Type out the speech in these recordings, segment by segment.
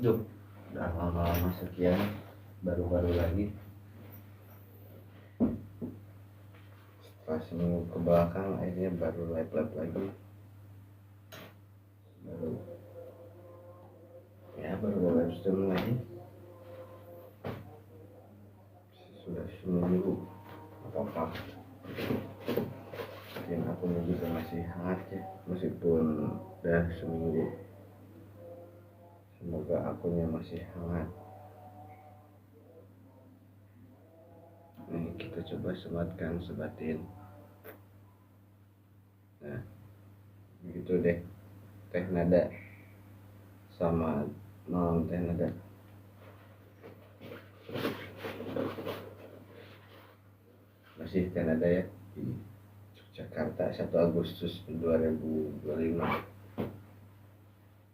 Duh, udah lama-lama sekian, baru-baru lagi. Setelah seminggu ke belakang, akhirnya baru live lagi. Baru live stream lagi. Sudah seminggu, apa-apa. Mungkin akunnya juga masih hangat ya, meskipun udah seminggu. Semoga akunnya masih hangat. Nih, kita coba sebatin. Nah, begitu deh. Teh nada sama malam teh nada. Masih teh nada ya di Jakarta 1 Agustus 2025.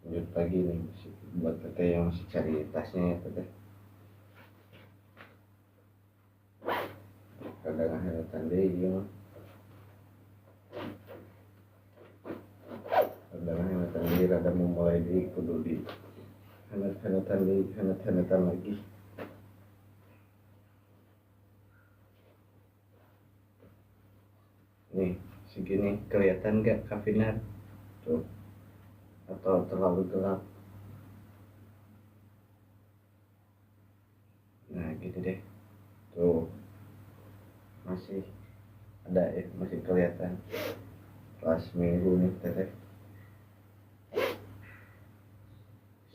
Lanjut pagi nih buat teteh yang masih cari tasnya ya teteh. Kadang harapan deh iya. Kadang harapan deh rada memulai deh kudu di hanat-hanatan lagi. Nih segini kelihatan gak kafinar tuh atau terlalu gelap? Nah gitu deh tuh, masih ada ya, masih kelihatan pas minggu nih teteh.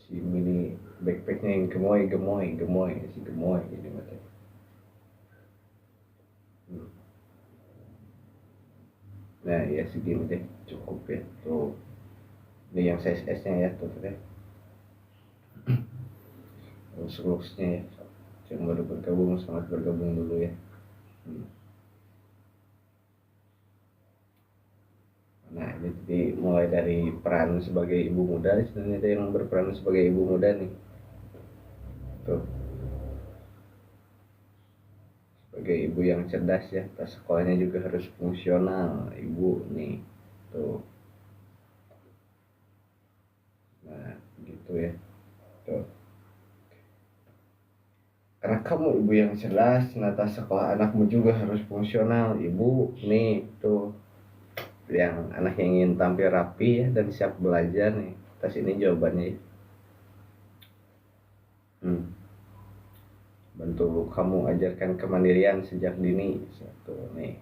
Si mini backpacknya yang gemoy si gemoy ini mati. Nah ya segini deh cukup ya tuh. Ini yang size S nya ya tuh teteh. Looks-nya ya, yang baru bergabung selamat bergabung dulu ya. Nah ini jadi mulai dari peran sebagai ibu muda, sebenarnya ada yang berperan sebagai ibu muda nih tuh, sebagai ibu yang cerdas ya. Tas sekolahnya juga harus fungsional ibu nih tuh. Nah gitu ya tuh, karena kamu ibu yang cerdas, nah tas sekolah anakmu juga harus fungsional ibu nih tuh. Yang anak yang ingin tampil rapi ya dan siap belajar nih, tas ini jawabannya ya. Bantu kamu ajarkan kemandirian sejak dini satu nih.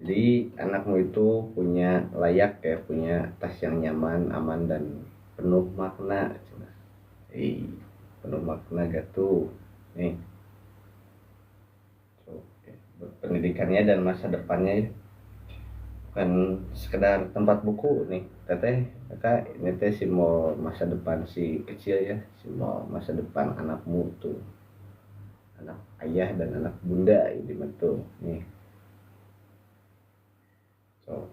Jadi anakmu itu punya layak ya, punya tas yang nyaman, aman dan penuh makna. Penuh makna gak tuh nih. Pendidikannya dan masa depannya ya. Bukan sekedar tempat buku nih teteh, kakak ini teh simbol masa depan si kecil ya, simbol masa depan anakmu tuh, anak ayah dan anak bunda ini betul nih. So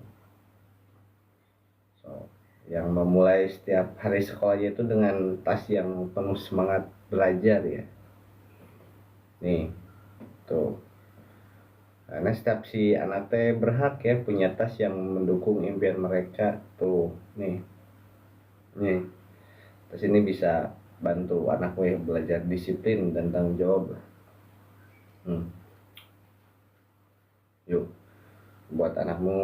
yang memulai setiap hari sekolahnya itu dengan tas yang penuh semangat belajar ya nih tuh. Karena setiap si anak teh berhak ya punya tas yang mendukung impian mereka tuh nih. Tas ini bisa bantu anakmu ya belajar disiplin dan tanggung jawab. Yuk buat anakmu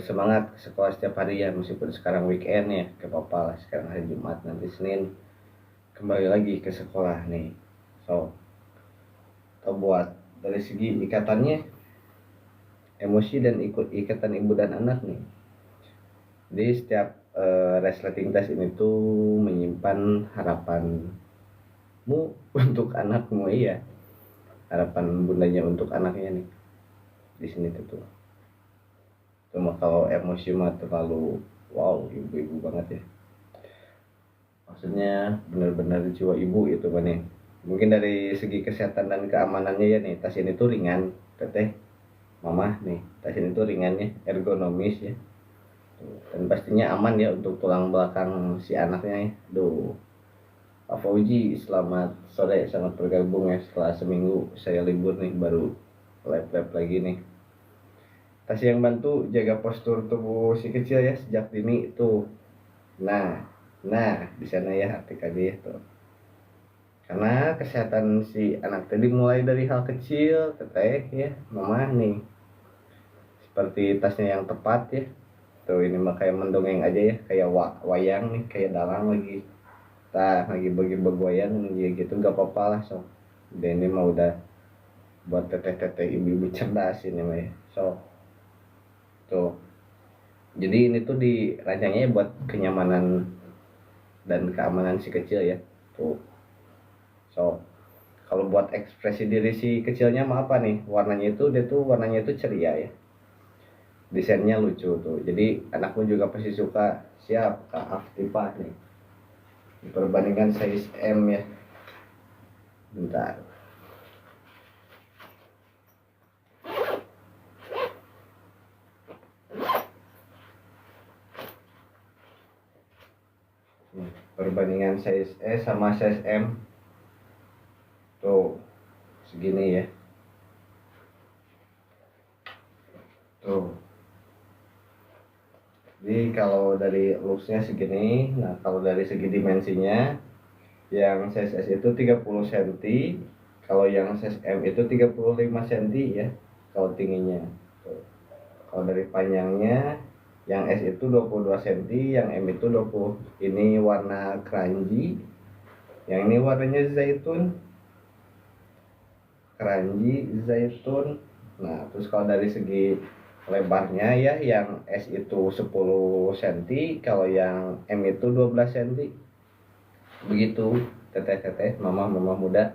semangat ke sekolah setiap hari ya, meskipun sekarang weekend ya gak apa-apa lah, sekarang hari Jumat, nanti Senin kembali lagi ke sekolah nih. So buat dari segi ikatannya, emosi dan ikatan ibu dan anak nih. Jadi setiap resleting test ini tuh menyimpan harapanmu untuk anakmu ya, harapan bundanya untuk anaknya nih di sini tuh. Cuma kalau emosi mah terlalu wow, ibu-ibu banget ya. Maksudnya benar-benar jiwa ibu itu kan nih. Mungkin dari segi kesehatan dan keamanannya ya nih, tas ini tuh ringan, teteh, mama nih, tas ini tuh ringannya, ergonomis ya. Dan pastinya aman ya untuk tulang belakang si anaknya ya. Pak Fauji, selamat sore, selamat bergabung ya. Setelah seminggu saya libur nih, baru live lagi nih. Tas yang bantu jaga postur tubuh si kecil ya sejak dini itu. Nah Nah di sana ya artikelnya tuh, karena kesehatan si anak tadi mulai dari hal kecil teteh ya mama nih, seperti tasnya yang tepat ya. Tuh ini mah kayak mendongeng aja ya, kayak wayang nih, kayak dalang lagi lagi bagi wayang ya gitu, gak apa-apa lah so. Dan ini mah udah buat teteh-teteh ibu-ibu cerdas ini mah ya so. Tuh jadi ini tuh dirancangnya buat kenyamanan dan keamanan si kecil ya. Tuh so kalau buat ekspresi diri si kecilnya mah apa nih, warnanya itu dia tuh warnanya itu ceria ya, desainnya lucu tuh, jadi anakmu juga pasti suka. Siap Kak Aftifah nih, perbandingan size M ya, bentar. Perbandingan size S sama size M tuh segini ya. Tuh jadi kalau dari looksnya segini. Nah kalau dari segi dimensinya, yang size S itu 30 cm, kalau yang size M itu 35 cm ya kalau tingginya. Tuh. Kalau dari panjangnya, yang S itu 22 cm, yang M itu 20. Ini warna keranji, yang ini warnanya zaitun, keranji zaitun. Nah terus kalau dari segi lebarnya ya, yang S itu 10 cm, kalau yang M itu 12 cm. Begitu teteh-teteh, mama-mama muda.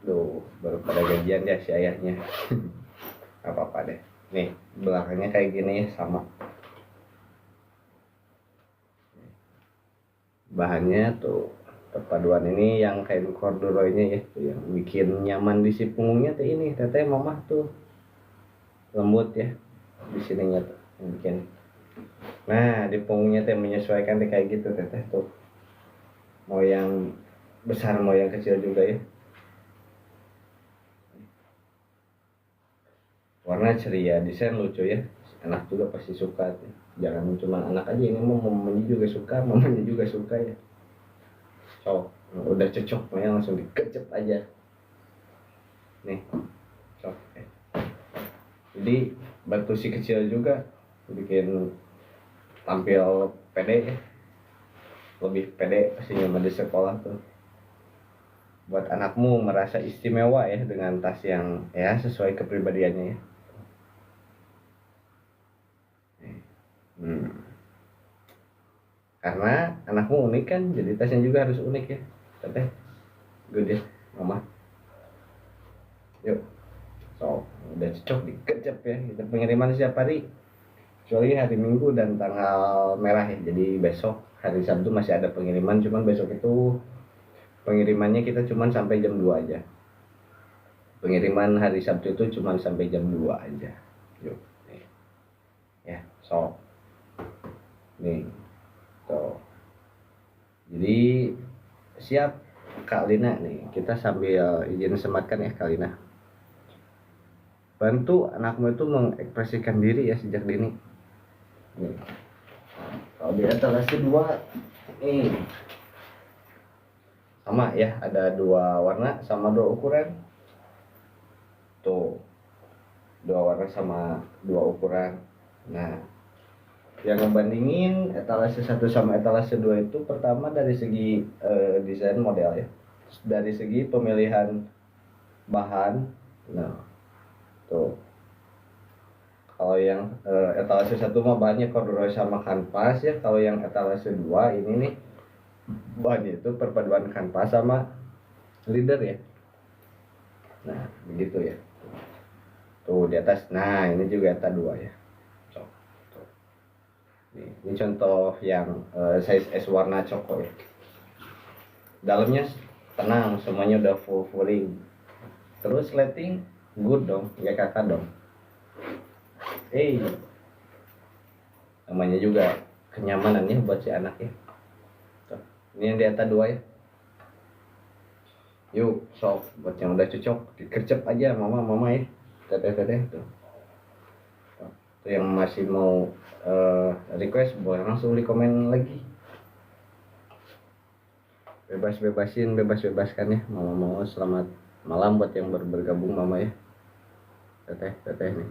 Duh baru pada gajian ya si ayahnya. Apa-apa deh. Nih belakangnya kayak gini sama. Bahannya tuh perpaduan ini yang kain corduroynya ya tuh, yang bikin nyaman di si punggungnya tuh ini teteh mama tuh lembut ya di sininya tuh yang bikin. Nah di punggungnya tuh menyesuaikan tuh kayak gitu teteh tuh, mau yang besar mau yang kecil juga ya. Warna ceria, desain lucu ya, anak juga pasti suka tuh. Jangan cuma anak aja, ini mau mamanya juga suka, mamanya juga suka ya. So udah cocok makanya langsung dikecep aja nih. So jadi bantu si kecil juga bikin tampil pede ya, lebih pede pastinya di sekolah tuh. Buat anakmu merasa istimewa ya dengan tas yang ya sesuai kepribadiannya ya. Hmm. Karena anakmu unik kan, jadi tasnya juga harus unik ya teteh. Good ya mama. Yuk so udah cocok dikecep ya. Kita pengiriman setiap hari kecuali hari Minggu dan tanggal merah ya. Jadi besok hari Sabtu masih ada pengiriman, cuman besok itu pengirimannya kita cuman sampai jam 2 aja. Pengiriman hari Sabtu itu cuman sampai jam 2 aja. Yuk nih. Ya so nih tuh. Jadi siap Kak Lina nih, kita sambil izin sematkan ya Kak Lina. Bantu anakmu itu mengekspresikan diri ya sejak dini. Nih. Kalau di etalase 2 nih sama ya, ada 2 warna sama 2 ukuran. Tuh 2 warna sama 2 ukuran. Nah yang ngebandingin etalase 1 sama etalase 2 itu pertama dari segi desain model ya, dari segi pemilihan bahan. Nah tuh kalau yang etalase 1 mah bahannya corduroy sama kanvas ya. Kalau yang etalase 2 ini nih bahannya itu perpaduan kanvas sama leather ya. Nah begitu ya tuh di atas. Nah ini juga eta 2 ya. Ini contoh yang size S warna coko ya. Dalamnya tenang, semuanya udah fulling. Terus lighting good dong, ya kakak dong. Namanya juga kenyamanannya buat si anak ya. Tuh. Ini yang di atas 2 ya. Yuk, sok buat yang udah cocok dikercep aja mama ya. Teteh tuh. Tuh yang masih mau request boleh langsung di komen lagi. bebaskan ya mama. Mau selamat malam buat yang baru bergabung mama ya. Teteh nih.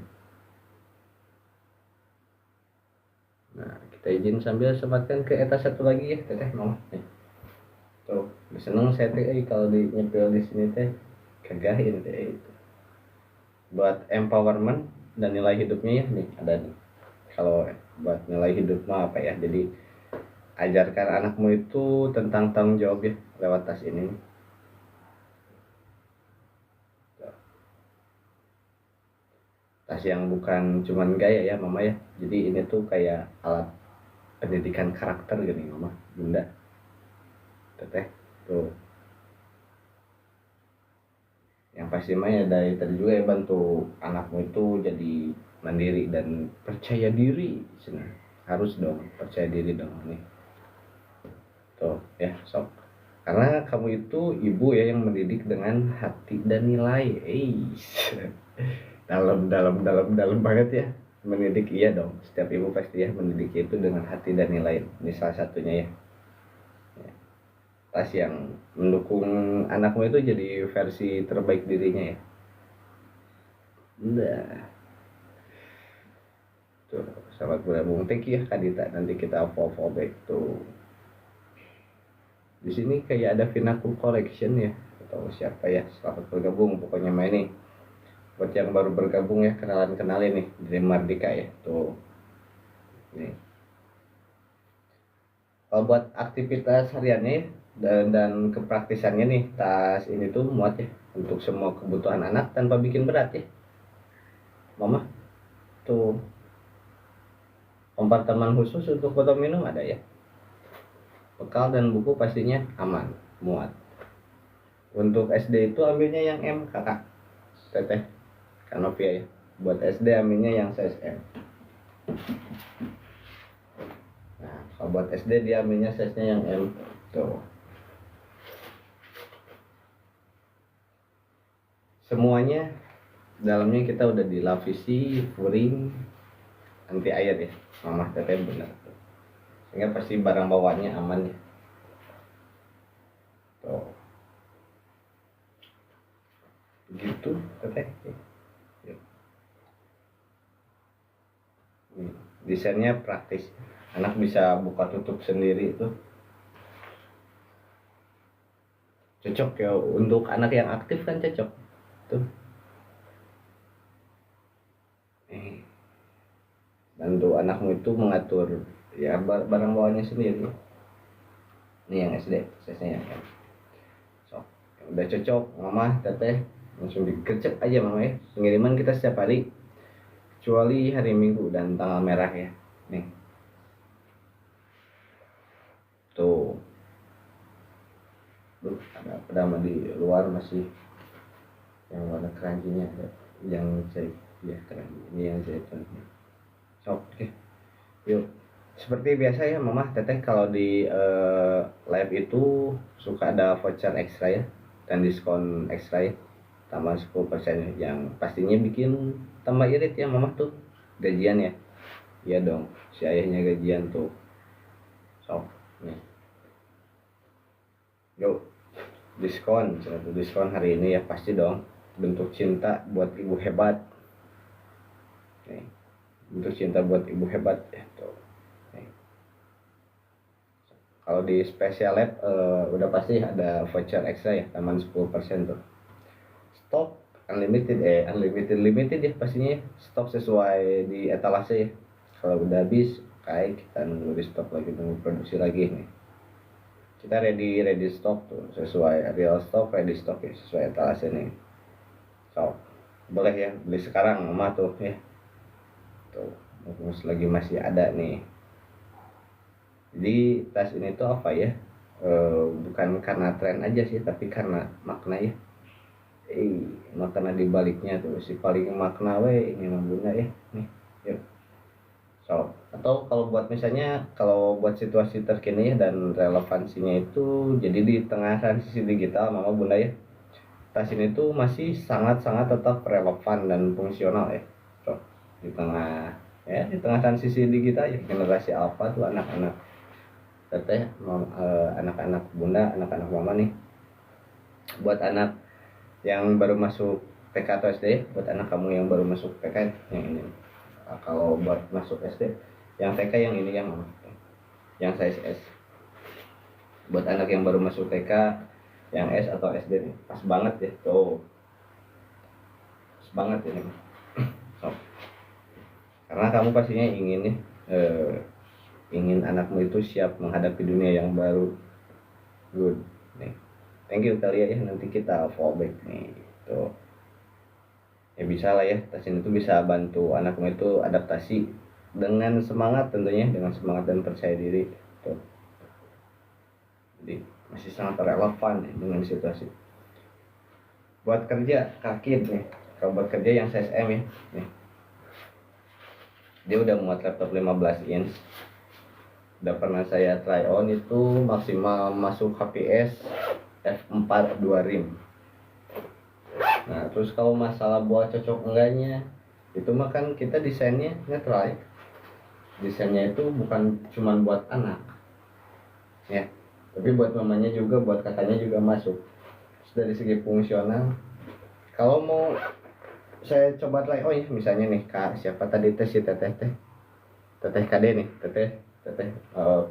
Nah, kita izin sambil sematkan ke etas satu lagi ya teteh mama nih. Tuh seneng saya teh kalau di nyepil di sini teh kagahin teh itu buat empowerment dan nilai hidupnya ya nih ada nih. Kalau buat nilai hidup mah apa ya, jadi ajarkan anakmu itu tentang tanggung jawab ya lewat tas ini. Tas yang bukan cuman gaya ya mama ya, jadi ini tuh kayak alat pendidikan karakter gini mama bunda teteh. Tuh yang pasti mah ya dari tadi juga ya bantu anakmu itu jadi mandiri dan percaya diri sini. Harus dong percaya diri dong nih. Tuh ya sob, karena kamu itu ibu ya yang mendidik dengan hati dan nilai. Dalam banget ya. Mendidik iya dong, setiap ibu pasti ya mendidik itu dengan hati dan nilai. Ini salah satunya ya. Tas yang mendukung anakmu itu jadi versi terbaik dirinya ya. Nah, tuh selamat bergabung. Thank you ya Kadita. Nanti kita follow back tuh. Di sini kayak ada Vinaku Collection ya, atau siapa ya, selamat bergabung pokoknya main nih. Buat yang baru bergabung ya, kenalin nih dari Mardika ya tuh. Nih. Kalau buat aktivitas hariannya ya, dan kepraktisannya nih, tas ini tuh muat ya untuk semua kebutuhan anak tanpa bikin berat ya mama. Tuh kompartemen khusus untuk botol minum ada ya, bekal dan buku pastinya aman muat. Untuk SD itu ambilnya yang M kakak teteh Kanovia ya. Buat SD ambilnya yang size M. Nah kalau buat SD dia ambilnya size nya yang M tuh. Semuanya dalamnya kita udah dilapisi furing anti air ya mama teteh benar tuh. Sehingga pasti barang bawaannya aman ya tuh begitu teteh. Desainnya praktis, anak bisa buka tutup sendiri itu cocok ya untuk anak yang aktif kan cocok tuh. Bantu anakmu itu mengatur ya barang bawaannya sendiri. Ini yang SD size-nya yang M. So, udah cocok mama teteh langsung digercep aja mama ya. Pengiriman kita setiap hari kecuali hari Minggu dan tanggal merah ya nih tuh. Ada pedama di luar masih yang warna keranjinya yang saya ya keranji ini yang saya tulisnya. So, oke yuk seperti biasa ya mama teteh kalau di live itu suka ada voucher ekstra ya dan diskon ekstra ya tambah 10% yang pastinya bikin tambah irit ya mama tuh gajian ya. Iya dong si ayahnya gajian tuh. So nih yuk diskon hari ini ya pasti dong bentuk cinta buat ibu hebat nih, bentuk cinta buat ibu hebat ya tuh nih. Kalau di special lab udah pasti ada voucher ekstra ya tambahan 10% tuh. Stok unlimited limited ya pastinya ya. Stok sesuai di etalase ya, kalau udah habis kayak kita nunggu di stok lagi, nunggu produksi lagi nih. Kita ready stock tuh sesuai real stock, ready stock ya sesuai etalase nih. So boleh ya beli sekarang mama tuh ya tuh lagi masih ada nih. Jadi tas ini tuh apa ya, bukan karena tren aja sih tapi karena makna ya. Makna dibaliknya tuh si paling makna we ini mah bunda ya nih yuk. So, atau kalau buat misalnya kalau buat situasi terkini ya dan relevansinya itu jadi di tengah transisi digital mama bunda ya, tas ini tuh masih sangat-sangat tetap relevan dan fungsional ya. So, di tengah transisi digital ya generasi alpha tuh anak-anak teteh, anak-anak bunda, anak-anak mama nih, buat anak yang baru masuk TK atau SD, buat anak kamu yang baru masuk TK yang ini. Kalau buat masuk SD, yang TK yang ini yang size S. Buat anak yang baru masuk TK, yang S atau SD nih, pas banget ya tuh, pas banget ini. So, karena kamu pastinya ingin nih, ingin anakmu itu siap menghadapi dunia yang baru. Good nih, thank you kali ya, nanti kita fallback nih tuh. Ya bisa lah ya, tas ini tuh bisa bantu anakmu itu adaptasi dengan semangat, tentunya dengan semangat dan percaya diri tuh. Jadi masih sangat relevan ya dengan situasi. Buat kerja kaki nih, kalau buat kerja yang size M ya nih, dia udah muat laptop 15 inch, udah pernah saya try on, itu maksimal masuk HPS F4 2 rim. Nah terus kalau masalah buat cocok enggaknya, itu mah kan kita desainnya netral ya. Desainnya itu bukan cuman buat anak ya, tapi buat mamanya juga, buat kakaknya juga masuk. Terus dari segi fungsional, kalau mau saya coba try, oh ya misalnya nih kak siapa tadi tes si teteh teteh KD nih, teteh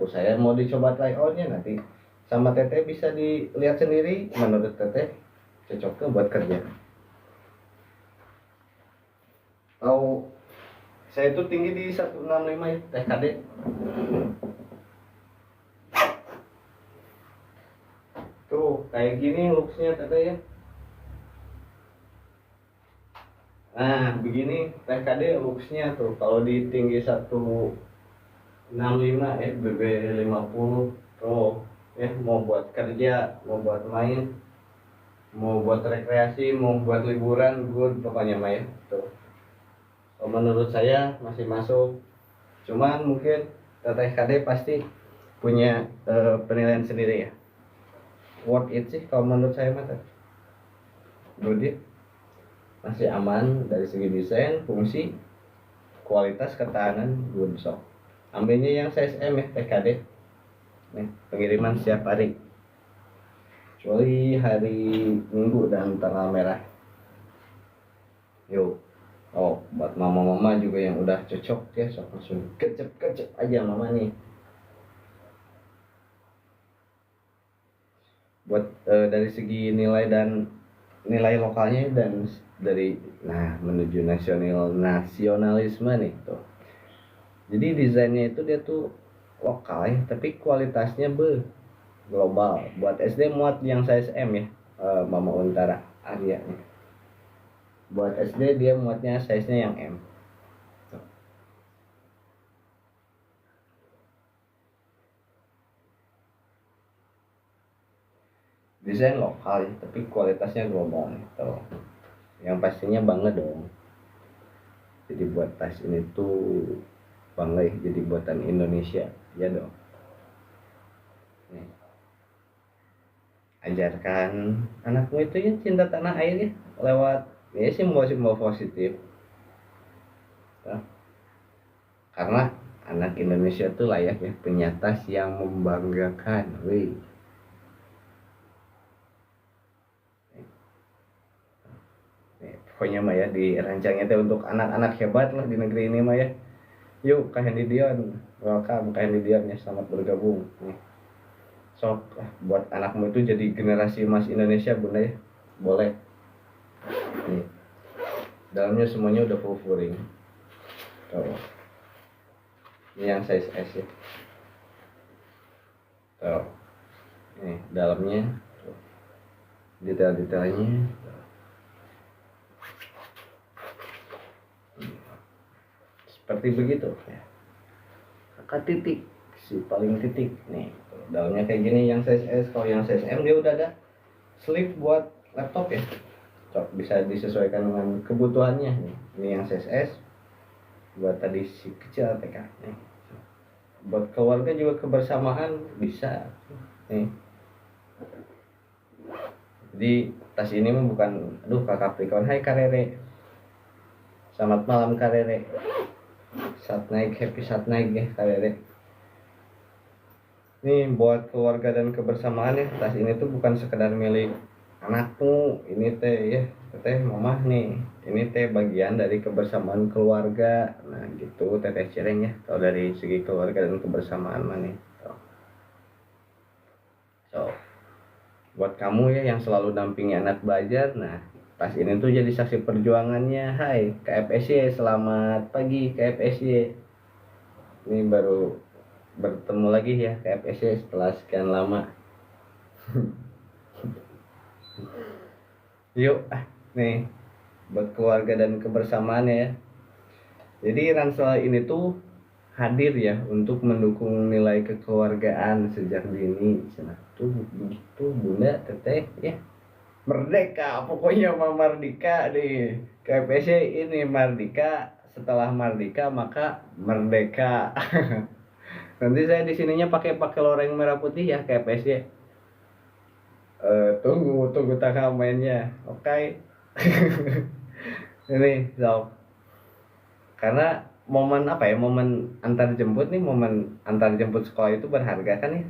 saya mau dicoba try onnya nanti sama teteh, bisa dilihat sendiri menurut teteh cocoknya buat kerja. Tahu saya itu tinggi di 165 ya TKD. Tuh kayak gini looksnya teteh ya. Nah begini TKD looksnya tuh, kalau di tinggi 165 ya BB 50 tuh ya, mau buat kerja, mau buat main, mau buat rekreasi, mau buat liburan, good pokoknya mah ya tuh. Menurut saya masih masuk, cuman mungkin teteh KD pasti punya penilaian sendiri ya. Worth it sih kalau menurut saya mah, good ya, masih aman dari segi desain, fungsi, kualitas, ketahanan, good. So ambilnya yang size M ya TKD nih, pengiriman setiap hari kecuali hari Minggu dan tanggal merah. Yuk, oh buat mama-mama juga yang udah cocok ya, sok langsung kecep aja mama nih. Buat dari segi nilai dan nilai lokalnya, dan dari menuju nasionalisme nih tuh. Jadi desainnya itu dia tuh lokal ya, tapi kualitasnya global. Buat SD muat yang size M ya, Mama Untara Arya nih. Buat SD dia muatnya size-nya yang M. Desain lokal ya, tapi kualitasnya global gitu. Yang pastinya bangga dong. Jadi buat tas ini tuh bangga ya, jadi buatan Indonesia ya dong. Nih. Ajarkan anakmu itu ya cinta tanah air ya, lewat ya simbol-simbol positif. Nah, karena anak Indonesia tuh layak ya punya tas yang membanggakan. Wih. Pokoknya mah ya dirancangnya teh untuk anak-anak hebat lah di negeri ini mah ya. Yuk Kak Hendy Dion, welcome Kak Hendy Dion ya, selamat bergabung nih. Sok buat anakmu itu jadi generasi emas Indonesia bunda ya, boleh. Nih, dalamnya semuanya udah full furing. Tuh. Ini yang size S ya. Tuh. Nih dalamnya, detail-detailnya. Seperti begitu ya. Kakak titik, si paling titik nih. Dalamnya kayak gini yang size S. Kalau yang size M dia udah ada sleeve buat laptop ya. Bisa disesuaikan dengan kebutuhannya nih. Ini yang size S buat tadi si kecil TK nih. Buat keluarga juga kebersamaan bisa nih. Jadi tas ini mah bukan aduh kakak Capricorn, hai Karere, selamat malam Karere, saat naik happy saat naik ya Karere. Nih buat keluarga dan kebersamaan ya, tas ini tuh bukan sekedar milik anakmu, ini teh ya, teteh mama nih, ini teh bagian dari kebersamaan keluarga. Nah gitu teteh Cireng ya, kalau dari segi keluarga dan kebersamaan mana tuh. So buat kamu ya yang selalu dampingi anak belajar, nah tas ini tuh jadi saksi perjuangannya. Hai KFSY, selamat pagi KFSY. Ini baru bertemu lagi ya KFSY setelah sekian lama. Yuk nih buat keluarga dan kebersamaan ya. Jadi ransel ini tuh hadir ya untuk mendukung nilai kekeluargaan sejak dini. Nah tuh begitu bunda teteh ya, merdeka pokoknya mah merdeka nih. KPC ini merdeka, setelah merdeka maka merdeka. Nanti saya di sininya pakai loreng merah putih ya KPC. Tunggu tanggal mainnya. Oke. Okay. Ini so, karena momen apa ya, momen antar jemput nih, momen antar jemput sekolah itu berharga kan ya,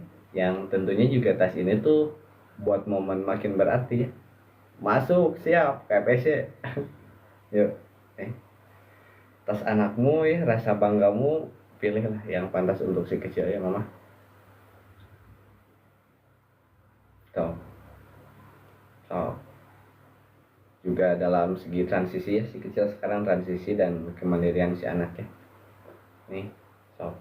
yang tentunya juga tas ini tuh buat momen makin berarti ya. Masuk siap KPC. Yuk tas anakmu ya, rasa banggamu pilihlah yang pantas untuk si kecil ya mama. Tuh so, juga dalam segi transisi ya, si kecil sekarang transisi dan kemandirian si anak ya. Nih so,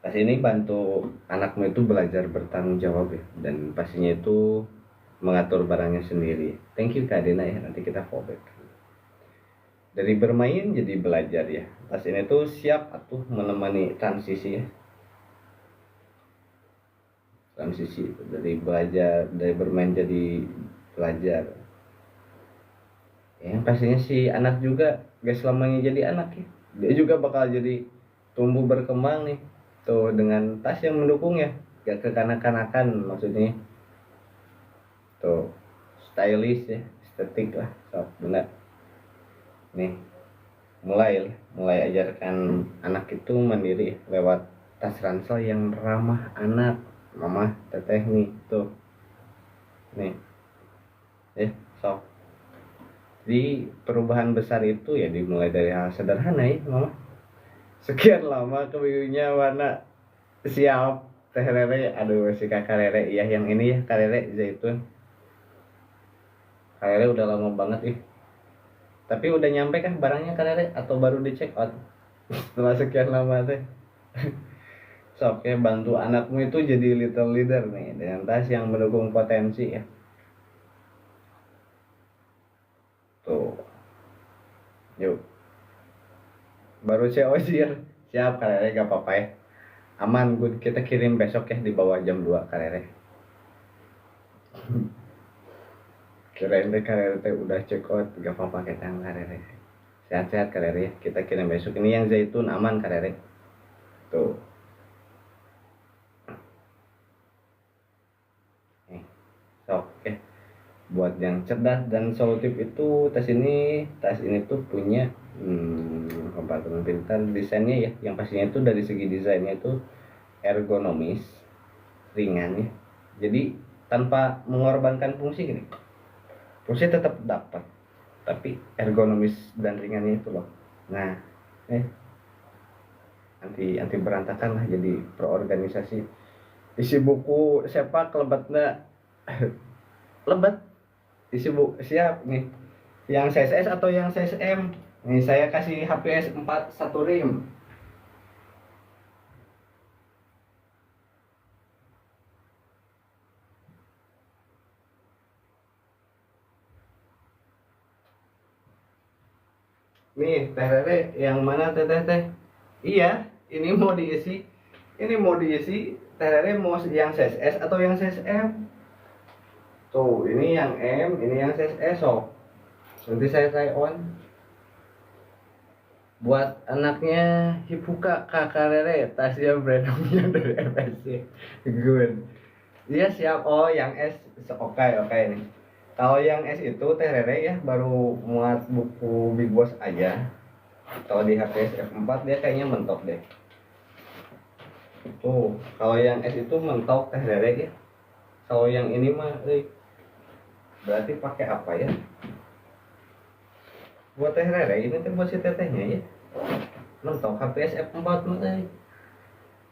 pas ini bantu anakmu itu belajar bertanggung jawab ya, dan pastinya itu mengatur barangnya sendiri. Thank you Kak Dena ya, nanti kita fallback. Dari bermain jadi belajar ya. Pas ini tuh siap atuh menemani transisi ya. Transisi dari belajar, dari bermain jadi belajar. Ya pastinya si anak juga gak selamanya jadi anak ya. Dia juga bakal jadi tumbuh berkembang nih. Tuh dengan tas yang mendukung ya. Gak kekanak-kanakan maksudnya. Tuh stylish ya, estetik lah, sok benar. Nih mulai ajarkan anak itu mandiri lewat tas ransel yang ramah anak, mama teteh nih tuh nih sok. Jadi perubahan besar itu ya dimulai dari hal sederhana ya mama. Sekian lama kebingungannya warna siap teh rere, aduh si kakak rere ya, yang ini ya kak rere zaitun. Kak rere udah lama banget ih. Tapi udah nyampe kah barangnya Kak Rere atau baru di check out? Setelah sekian lama teh. Sok ya bantu anakmu itu jadi little leader nih dengan tas yang mendukung potensi ya. Tuh. Yuk. Baru saya ojir. Siap Kak Rere, gak apa-apa ya. Aman, good. Kita kirim besok ya di bawah jam 2 Kak Rere. Kirain deh Kak Rere udah check out, gak apa-apa kita Kak Rere. Sehat-sehat Kak Rere ya. Kita kirim besok. Ini yang zaitun aman Kak Rere. Tuh. Oke. Buat yang cerdas dan solutif itu tas ini tuh punya kompartemen pintar desainnya ya, yang pastinya itu dari segi desainnya itu ergonomis, ringan ya. Jadi tanpa mengorbankan fungsi gini. Fungsi tetap dapat, tapi ergonomis dan ringannya itu loh. Nah, anti berantakan lah jadi perorganisasi. Isi buku sepak lebatnya lebat. Isi buku siap nih. Yang CSS atau yang CSM? Nih saya kasih HPS 4 1 rim. Nih teh Rere, yang mana teh teh teh? Iya, ini mau diisi. Ini mau diisi. Teh Rere mau yang CSS atau yang CSM? Tuh, ini yang M, ini yang CSS. So, nanti saya try on. Buat anaknya Hipuka Kakak Rere, tasnya brandnya dari FSC. Good. Iya siap. Oh, yang S oke nih. Kalau yang S itu Teh Rere ya baru muat buku Big Boss aja. Kalau di HPS F4 dia kayaknya mentok deh. Tuh, kalau yang es itu mentok teh lele ya. Kalau yang ini mah, berarti pakai apa ya? Buat teh lele ini teh buat si tetehnya ya. Mentok HPS F4 mah,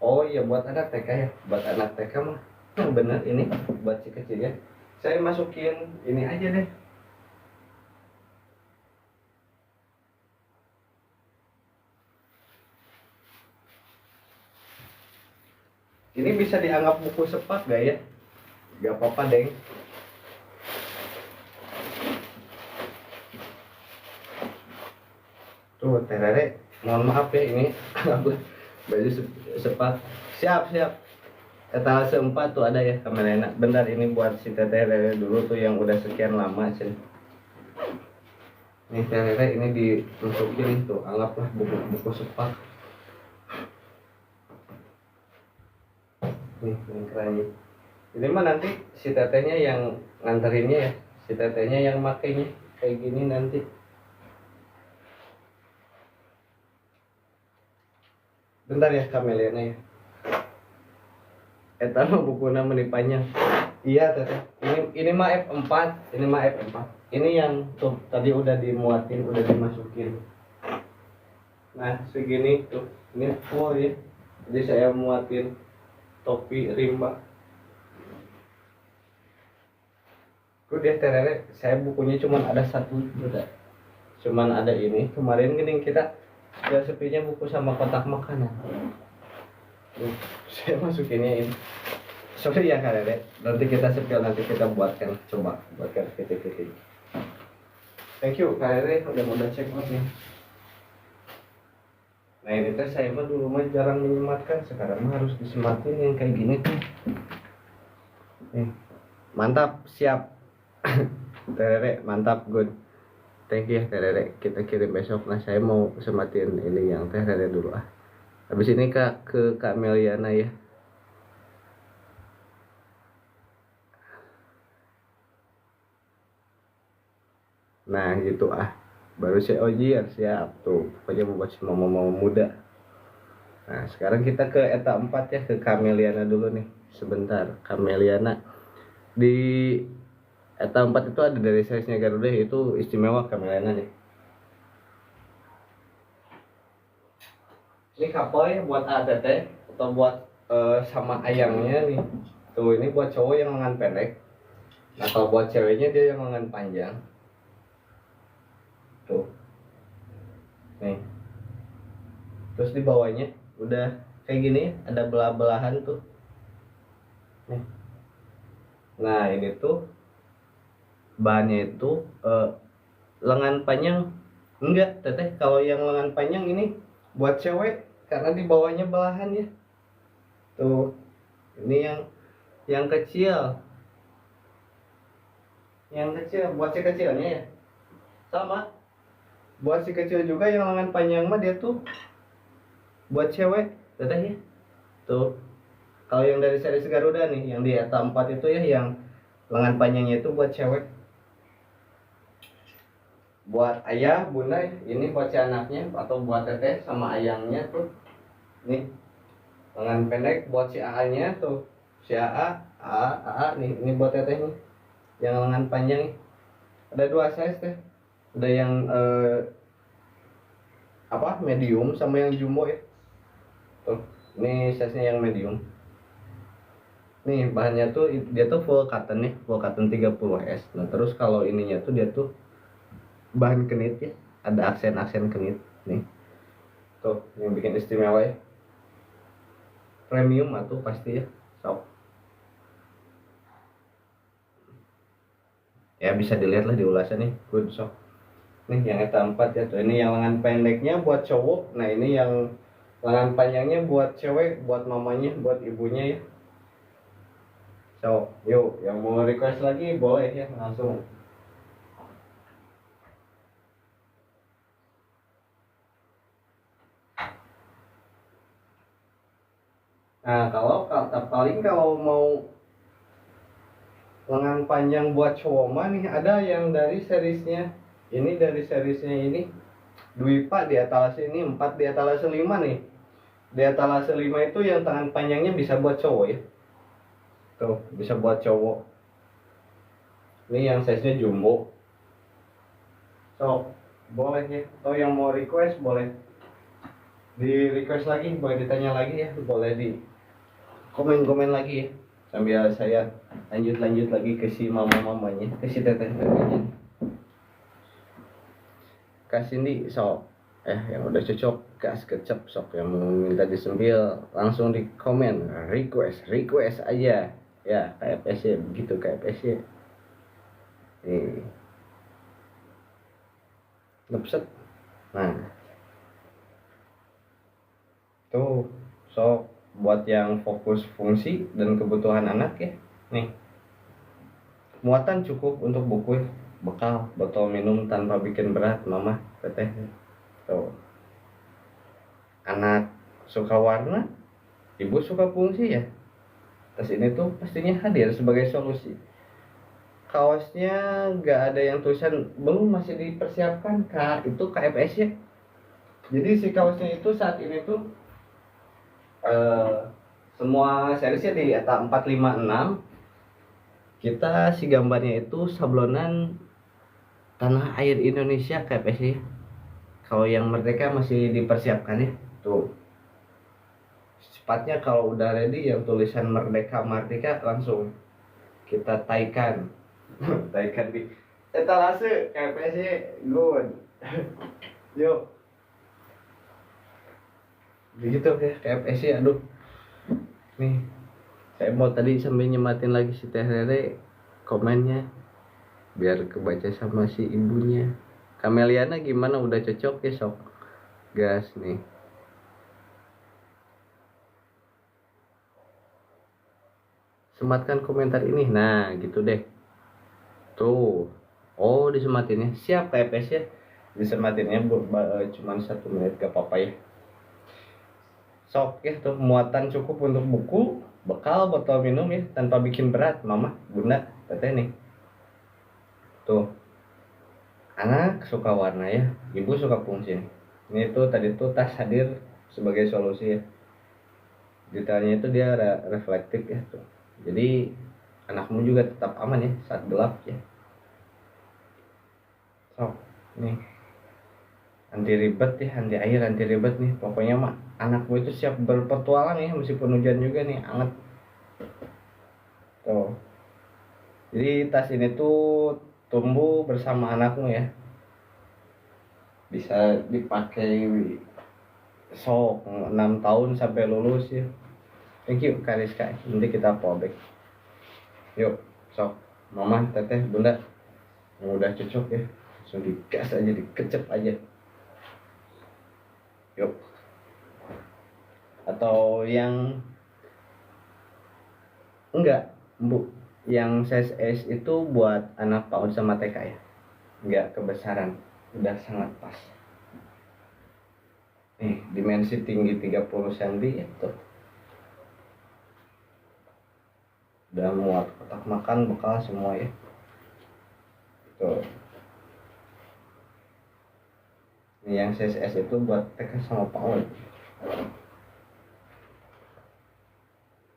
Oh iya buat anak TK ya, buat anak TK mah. Bener ini buat si kecil ya. Saya masukin ini aja deh. Ini bisa dianggap buku sepak gak ya? Gak apa-apa deng. Tuh terere, mohon maaf ya ini baju sepak. Siap siap. Etalase 4 tuh ada ya kameranya. Bentar ini buat si teteh lele dulu tuh yang udah sekian lama sih. Nih terere ini dimasukin tuh, anggaplah buku sepak. Nih kerannya. Ini mah nanti si tetehnya yang nganterinnya ya, si tetehnya yang makainya kayak gini nanti. Bentar ya kameliana ya. Eta mah buku nama panjang. Iya teteh. Ini mah F4, ini mah F4. Ini yang tuh tadi udah dimuatin, udah dimasukin. Nah segini tuh, ini full ya. Jadi saya muatin topi rimba. Udah terere, saya bukunya cuma ada satu, udah. Cuman ada ini. Kemarin gini kita ya sepinya buku sama kotak makanan. Saya masukinnya ini. Sorry ya Kak Dede, nanti kita sepil, nanti kita buatkan, coba buatkan titik-titik. Thank you Kak Dede, udah cek outnya. Nah ini teh saya mah dulu mah jarang menyematkan, sekarang mah harus disematin yang kayak gini tuh. Nih, mantap, siap. Terere, mantap, good. Thank you ya Terere, kita kirim besok. Nah saya mau sematin ini yang Terere dulu ah. Habis ini ke Kak Meliana ya. Nah gitu ah, baru saya ujian siap tuh, pokoknya mau buat mau muda. Nah sekarang kita ke eta 4 ya, ke Kameliana dulu nih sebentar. Kameliana di eta 4 itu ada dari size-nya Garuda, itu istimewa Kameliana nih. Ini couple ya buat ATT atau buat sama ayangnya nih. Tuh ini buat cowok yang lengan pendek. Nah kalau buat ceweknya dia yang lengan panjang. Tuh. Nih. Terus di bawahnya udah kayak gini, ada belah-belahan tuh. Nih. Nah ini tuh bahannya itu lengan panjang. Enggak teteh, kalau yang lengan panjang ini buat cewek karena di bawahnya belahan ya. Tuh ini yang kecil, buat si kecilnya ya. Sama buat si kecil juga yang lengan panjang mah dia tuh buat cewek teteh ya. Tuh kalau yang dari seri Garuda nih, yang di ETA 4 itu ya, yang lengan panjangnya itu buat cewek. Buat ayah, bunda, ini buat si anaknya atau buat teteh sama ayangnya tuh. Nih, lengan pendek buat si AA-nya tuh. Si AA nih, ini buat tetehnya. Yang lengan panjang nih. Ada 2 size teh. Ada yang medium sama yang jumbo ya. Tuh, ini size-nya yang medium. Nih bahannya tuh dia tuh full cotton nih, full cotton 30S. Nah terus kalau ininya tuh dia tuh bahan kenit ya, ada aksen-aksen kenit nih. Tuh yang bikin istimewa ya. Premium atau pasti ya, sok. Ya bisa dilihat lah di ulasan nih, good sok. Nih yang ETA 4 ya tuh, ini yang lengan pendeknya buat cowok. Nah ini yang lengan panjangnya buat cewek, buat mamanya, buat ibunya ya. So, yuk yang mau request lagi boleh ya langsung. Nah kalau paling kalau mau lengan panjang buat cowok mah nih ada yang dari serisnya ini, Dwi Pak di atas ini, 4 di atas 5 nih. Di etalase 5 itu yang tangan panjangnya bisa buat cowok ya. Tuh, bisa buat cowok. Ini yang size-nya jumbo. So, boleh ya. Atau yang mau request boleh di request lagi, boleh ditanya lagi ya, boleh di komen-komen lagi ya. Sambil saya lanjut lagi ke si mama-mamanya, ke si teteh-tetehnya. Kasih nih sok yang udah cocok gas kecap sok, yang mau minta disembil langsung di komen request aja ya. KFC begitu, KFC nih ngepset. Nah tuh sok buat yang fokus fungsi dan kebutuhan anak ya. Nih, muatan cukup untuk buku ya. Bekal botol minum tanpa bikin berat mama teteh. Tuh, anak suka warna, ibu suka fungsi ya, tas ini tuh pastinya hadir sebagai solusi. Kaosnya nggak ada yang tulisan belum, masih dipersiapkan kak, itu KFS ya. Jadi si kaosnya itu saat ini tuh eh, semua seriesnya di ETA 456. Kita si gambarnya itu sablonan tanah air Indonesia KFS ya. Kalau yang Merdeka masih dipersiapkan ya. Tuh, cepatnya kalau udah ready yang tulisan Merdeka Merdeka langsung kita taikan. Taikan di etalase KFC good. Yuk begitu ya KFC. Aduh, nih saya mau tadi sambil nyematin lagi si Teh Rere komennya biar kebaca sama si ibunya. Kameliana gimana, udah cocok ya sok gas nih. Sematkan komentar ini, nah gitu deh tuh. Oh, disematinnya siap KFC ya, disematinnya cuman 1 menit gak apa-apa ya. Sok ya tuh, muatan cukup untuk buku, bekal, botol minum ya, tanpa bikin berat mama, bunda, teteh nih. Tuh, anak suka warna ya, ibu suka fungsi nih. Ini tuh tadi tuh tas hadir sebagai solusi ya. Detailnya itu dia reflektif ya tuh. Jadi anakmu juga tetap aman ya saat gelap ya. Sok, nih anti ribet ya, anti air, anti ribet nih. Pokoknya mah anakmu itu siap berpetualang ya, meskipun hujan juga nih, anget. Tuh. Jadi tas ini tuh tumbuh bersama anakmu ya. Bisa dipakai sok 6 tahun sampai lulus ya. Thank you Kariska. Nanti kita fallback. Yuk, sok mama, teteh, bunda yang udah cocok ya. Langsung digas aja, dikecep aja. Yuk. Atau yang enggak, Bu, yang size S itu buat anak PAUD sama TK ya. Enggak kebesaran, udah sangat pas. Nih, dimensi tinggi 30 cm ya tuh. Udah muat kotak makan, bekal semua ya. Tuh. Ini yang size S itu buat TK sama PAUD.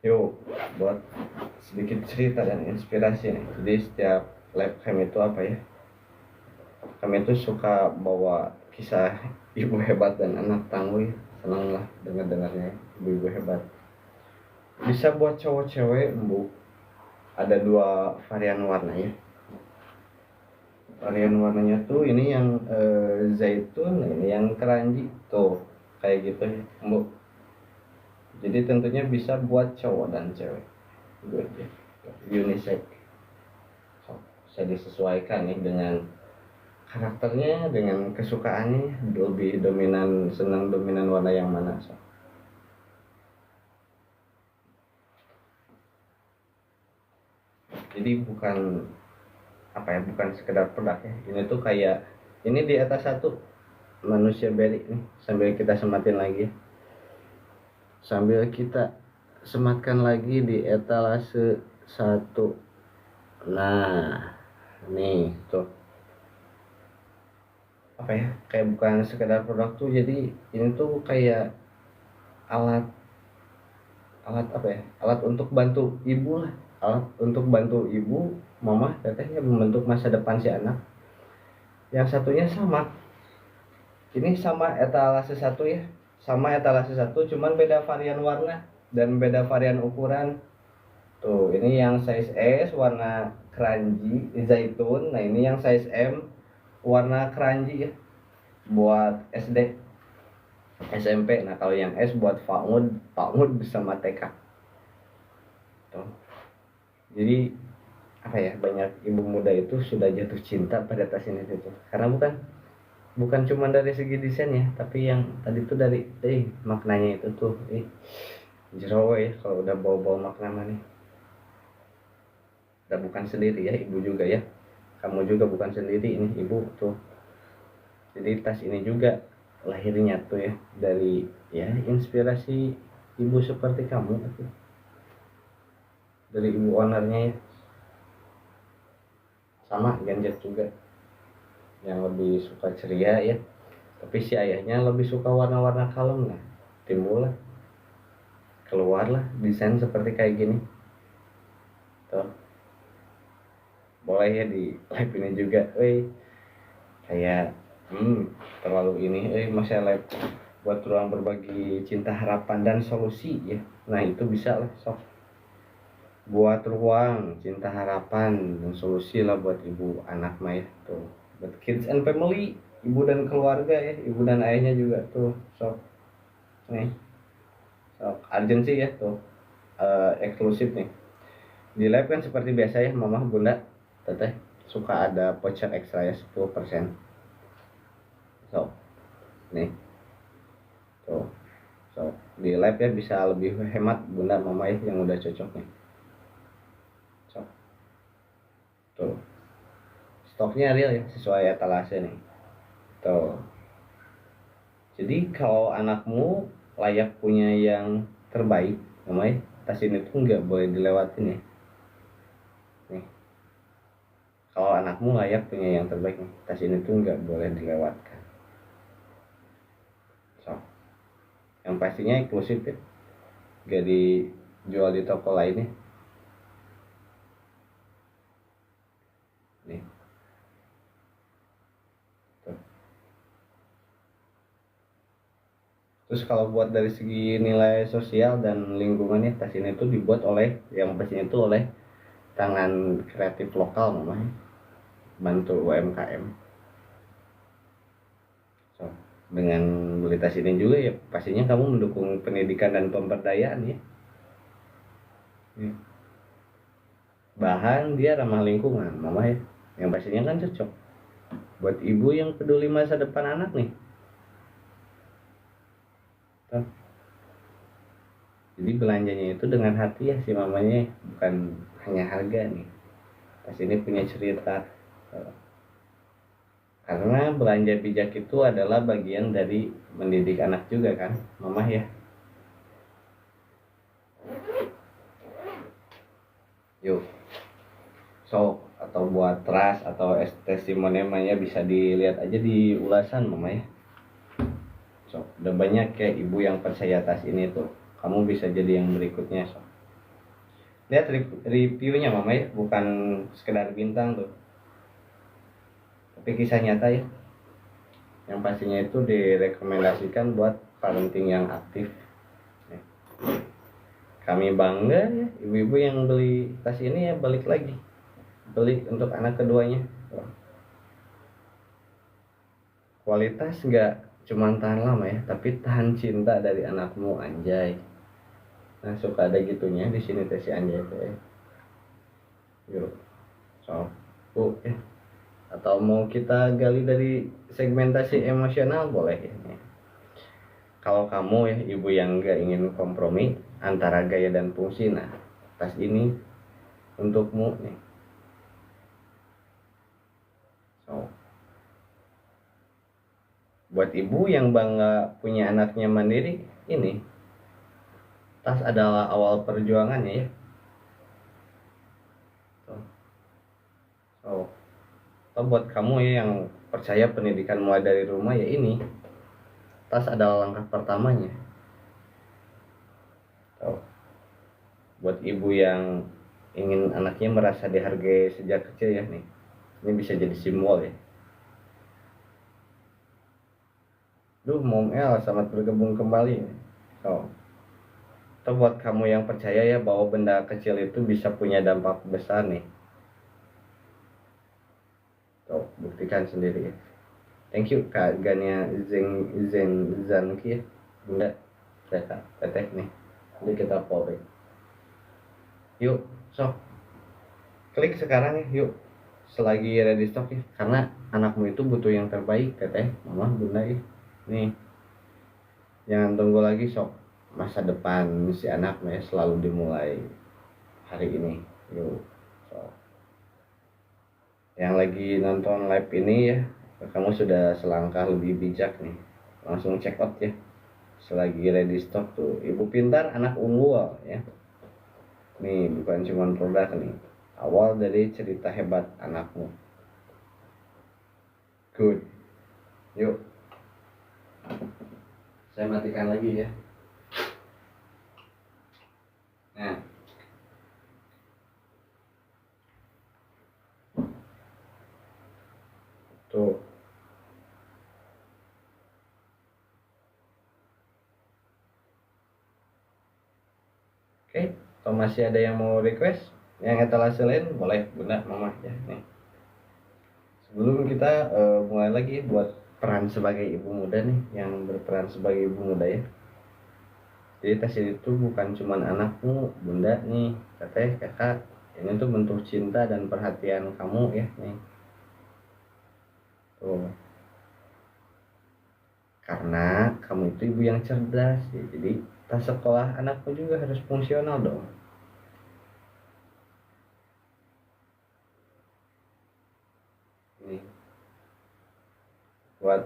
Yuk, buat sedikit cerita dan inspirasi nih. Jadi setiap live cam itu apa ya, kami itu suka bawa kisah ibu hebat dan anak tangguh ya. Senang lah dengar-dengarnya ibu-ibu hebat. Bisa buat cowok cewek, Bu. Ada 2 varian warna ya. Varian warnanya tuh ini yang zaitun, ini yang keranji tuh, kayak gitu ya, Bu. Jadi tentunya bisa buat cowok dan cewek. Good ya. Unisex. So, bisa disesuaikan nih dengan karakternya, dengan kesukaannya, lebih dominan, senang dominan warna yang mana. So. Jadi bukan apa ya, bukan sekedar produk ya. Ini tuh kayak ini di atas satu manusia berry nih, sambil kita sematin lagi ya. Sambil kita sematkan lagi di etalase 1. Nah, nih tuh apa ya, kayak bukan sekedar produk tuh, jadi ini tuh kayak alat alat apa ya, alat untuk bantu ibu lah, alat untuk bantu ibu, mama, tetehnya membentuk masa depan si anak. Yang satunya sama, ini sama etalase satu ya, sama etalase satu, cuman beda varian warna dan beda varian ukuran. Tuh, ini yang size S warna keranji zaitun, nah ini yang size M warna keranji ya, buat SD, SMP. Nah kalau yang S buat Fakmud bersama TK. Tuh. Jadi apa ya, banyak ibu muda itu sudah jatuh cinta pada tas ini tuh, karena bukan cuma dari segi desain ya, tapi yang tadi tuh dari maknanya itu tuh jero ya, kalau udah bawa makna nih. Udah bukan sendiri ya, ibu juga ya, kamu juga bukan sendiri ini, ibu tuh. Jadi tas ini juga lahirnya tuh ya dari ya inspirasi ibu seperti kamu tuh, dari ibu ownernya ya. Sama Genjet juga yang lebih suka ceria ya, tapi si ayahnya lebih suka warna-warna kalem. Nah timbullah, keluarlah desain seperti kayak gini tuh. Boleh ya di live ini juga kayak terlalu ini masih live buat ruang berbagi cinta, harapan, dan solusi ya. Nah itu bisa lah sok, buat ruang cinta, harapan, dan solusi lah buat ibu anak mah ya tuh, buat kids and family, ibu dan keluarga ya, ibu dan ayahnya juga tuh sok nih, sok urgency ya tuh, eksklusif nih di live kan seperti biasa ya, mama, bunda, teteh suka ada voucher ekstra ya 10%. So nih tuh, so di live ya bisa lebih hemat bunda mama ya yang udah cocok nih. So tuh, stoknya real ya, sesuai etalase nih tuh. Jadi kalau anakmu layak punya yang terbaik, namanya tas ini tuh nggak boleh dilewatin ya. Nih, kalau anakmu layak punya yang terbaik nih, tas ini tuh nggak boleh dilewatkan. So, yang pastinya eksklusif ya, nggak dijual di toko lainnya. Nih, tuh. Terus kalau buat dari segi nilai sosial dan lingkungannya, tas ini tuh dibuat oleh, yang pastinya itu oleh tangan kreatif lokal namanya, bantu UMKM. So, dengan beli tas ini juga ya pastinya kamu mendukung pendidikan dan pemberdayaan ya. Bahan dia ramah lingkungan, mama ya, yang pastinya kan cocok buat ibu yang peduli masa depan anak nih. Tuh. Jadi belanjanya itu dengan hati ya si mamanya, bukan hanya harga nih. Tas ini punya cerita. Karena belanja bijak itu adalah bagian dari mendidik anak juga kan, mama ya. Yuk, so atau buat trust atau testimonialnya bisa dilihat aja di ulasan mama ya. So, udah banyak kayak ibu yang percaya tas ini tuh. Kamu bisa jadi yang berikutnya so. Lihat reviewnya mama ya, bukan sekedar bintang tuh, tapi kisah nyata ya. Yang pastinya itu direkomendasikan buat parenting yang aktif. Kami bangga ya, ibu-ibu yang beli tas ini ya balik lagi beli untuk anak keduanya. Kualitas nggak cuma tahan lama ya, tapi tahan cinta dari anakmu, anjay. Nah suka ada gitunya di sini tes si anjay tuh ya. Yuk, so ya. Atau mau kita gali dari segmentasi emosional boleh ya. Kalau kamu ya ibu yang nggak ingin kompromi antara gaya dan fungsi, nah tas ini untukmu nih. So, buat ibu yang bangga punya anaknya mandiri, ini tas adalah awal perjuangannya ya. So, so buat kamu ya yang percaya pendidikan mulai dari rumah ya, ini tas adalah langkah pertamanya. buat ibu yang ingin anaknya merasa dihargai sejak kecil ya nih, ini bisa jadi simbol ya. Duh, Mom El, selamat bergabung kembali. So, itu buat kamu yang percaya ya bahwa benda kecil itu bisa punya dampak besar nih. Tuh, buktikan sendiri ya. Thank you Kak Gania Zanki ya. Bunda, saya Teteh nih. Jadi kita polri. Yuk, sok. Klik sekarang ya, yuk. Selagi ready stock ya. Karena anakmu itu butuh yang terbaik, Teteh, Mama, Bunda ya. Nih, jangan tunggu lagi sok. Masa depan si anakmu ya selalu dimulai hari ini. Yuk, sok. Yang lagi nonton live ini ya, kamu sudah selangkah lebih bijak nih. Langsung check out ya. Selagi ready stock tuh, ibu pintar anak unggul ya. Nih bukan cuma produk nih, awal dari cerita hebat anakmu. Good. Yuk, saya matikan lagi ya. Nah, tuh. Oke, kalau masih ada yang mau request yang etalase lain, boleh Bunda, Mama ya. Nih. Sebelum kita mulai lagi buat peran sebagai ibu muda nih, yang berperan sebagai ibu muda ya. Jadi tes itu bukan cuman anakmu, Bunda nih, Teteh, Kakak. Ini tuh bentuk cinta dan perhatian kamu ya nih. Tuh. Karena kamu itu ibu yang cerdas ya. Jadi tas sekolah anakmu juga harus fungsional dong. Ini buat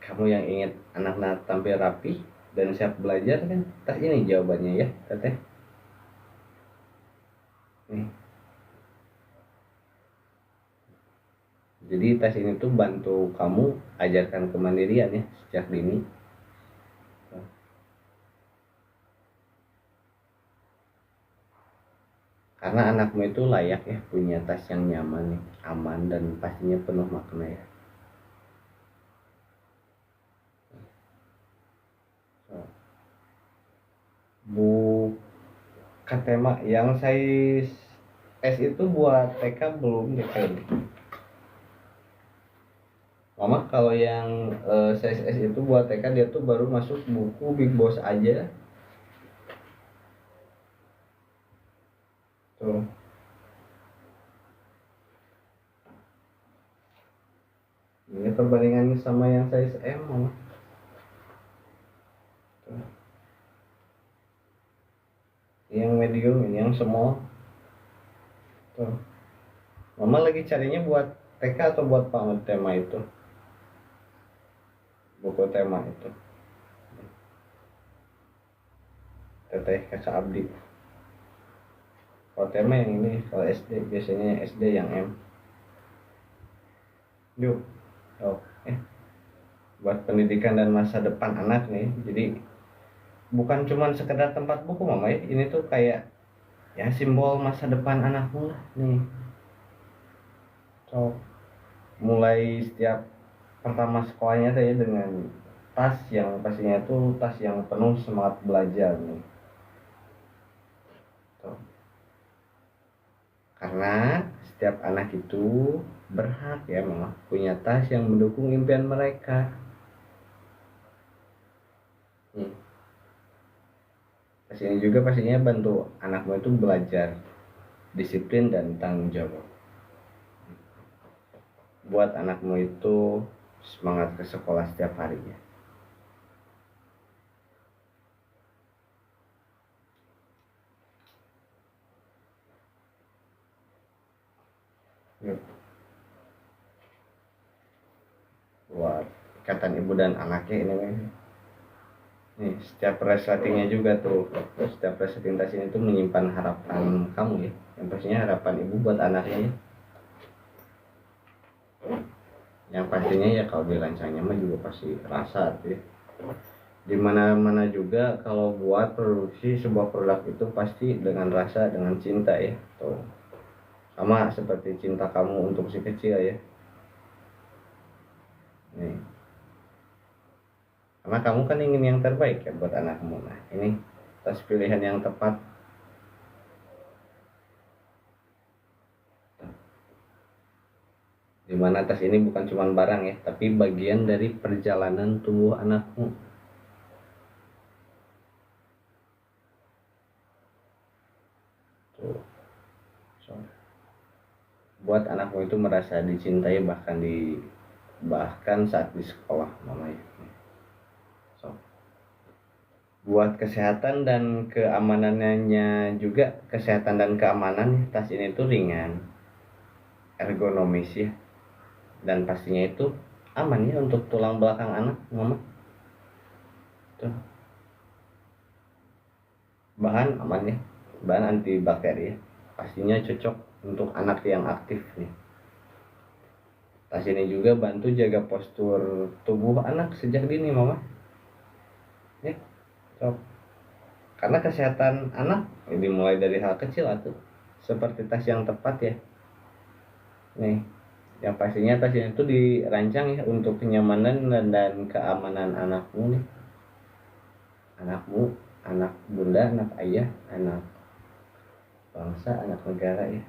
kamu yang ingin anak-anak tampil rapi dan siap belajar kan, tas ini jawabannya ya Teteh. Nih. Jadi tas ini tuh bantu kamu ajarkan kemandirian ya sejak dini. Karena anakmu itu layak ya punya tas yang nyaman nih, aman dan pastinya penuh makna ya. Bukan tema yang size S itu buat TK belum deh kayaknya. Mama kalau yang size S itu buat TK dia tuh baru masuk buku Big Boss aja. Tuh. Ini perbandingannya sama yang size M, Mama. Tuh. Ini yang medium, ini yang small. Tuh. Mama lagi carinya buat TK atau buat pamer tema itu? Buku tema itu. Teteh Kakak Abdi. Kalau tema yang ini, kalau SD biasanya SD yang M. Yuk. Oh, buat pendidikan dan masa depan anak nih. Jadi bukan cuma sekedar tempat buku Mama ya. Ini tuh kayak ya simbol masa depan anakmu lah nih. So, mulai setiap pertama sekolahnya saya dengan tas yang pastinya itu tas yang penuh semangat belajar nih. So, karena setiap anak itu berhak ya Mama punya tas yang mendukung impian mereka. Tas ini juga pastinya bantu anakmu itu belajar disiplin dan tanggung jawab. Buat anakmu itu semangat ke sekolah setiap harinya. Yuk. Buat ikatan ibu dan anaknya ini nih setiap resletingnya juga tuh, setiap resleting tas ini tuh menyimpan harapan kamu ya, yang pastinya harapan ibu buat anaknya ya. Yang pastinya ya kalau dirancangnya mah juga pasti rasa tuh ya. Di mana-mana juga kalau buat produksi sebuah produk itu pasti dengan rasa, dengan cinta ya. Tuh. Sama seperti cinta kamu untuk si kecil ya. Nih. Karena kamu kan ingin yang terbaik ya buat anakmu. Nah, ini tas pilihan yang tepat. Dimana tas ini bukan cuma barang ya, tapi bagian dari perjalanan tumbuh anakmu. Tuh. So, buat anakmu itu merasa dicintai bahkan saat di sekolah mamanya. So, buat kesehatan dan keamanannya juga, kesehatan dan keamanan tas ini tuh ringan, ergonomis ya, dan pastinya itu aman ya untuk tulang belakang anak mama. Tuh. Bahan aman ya, bahan antibakteri ya, pastinya cocok untuk anak yang aktif nih. Tas ini juga bantu jaga postur tubuh anak sejak dini mama ya. So, karena kesehatan anak ini dimulai dari hal kecil atau seperti tas yang tepat ya nih, yang pastinya tas ini itu dirancang ya untuk kenyamanan dan keamanan anakmu nih, anakmu, anak bunda, anak ayah, anak bangsa, anak negara ya.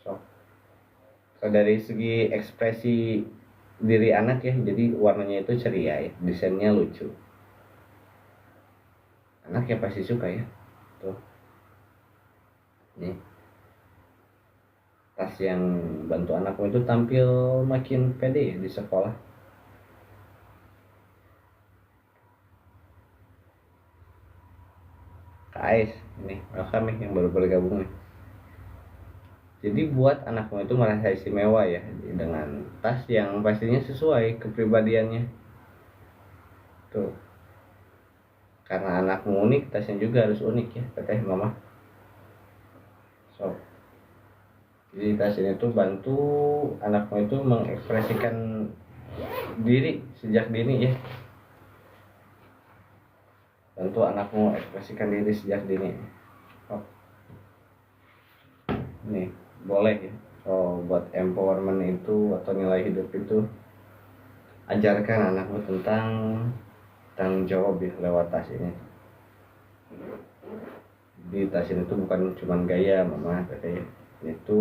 So, kalau dari segi ekspresi diri anak ya, jadi warnanya itu ceria ya, desainnya lucu, anak ya pasti suka ya. Tuh nih, tas yang bantu anakmu itu tampil makin pede ya di sekolah. Kak Ais ini welcome nih yang baru bergabung nih. Jadi buat anakmu itu merasa istimewa ya dengan tas yang pastinya sesuai kepribadiannya. Tuh, karena anakmu unik, tasnya juga harus unik ya, teteh mama. So, jadi tas ini tuh bantu anakmu itu mengekspresikan diri sejak dini ya. Bantu anakmu ekspresikan diri sejak dini. Oh, nih boleh ya. So, buat empowerment itu atau nilai hidup itu, ajarkan anakmu tentang tanggung jawab ya lewat tas ini. Di tas ini tuh bukan cuma gaya mama katanya, itu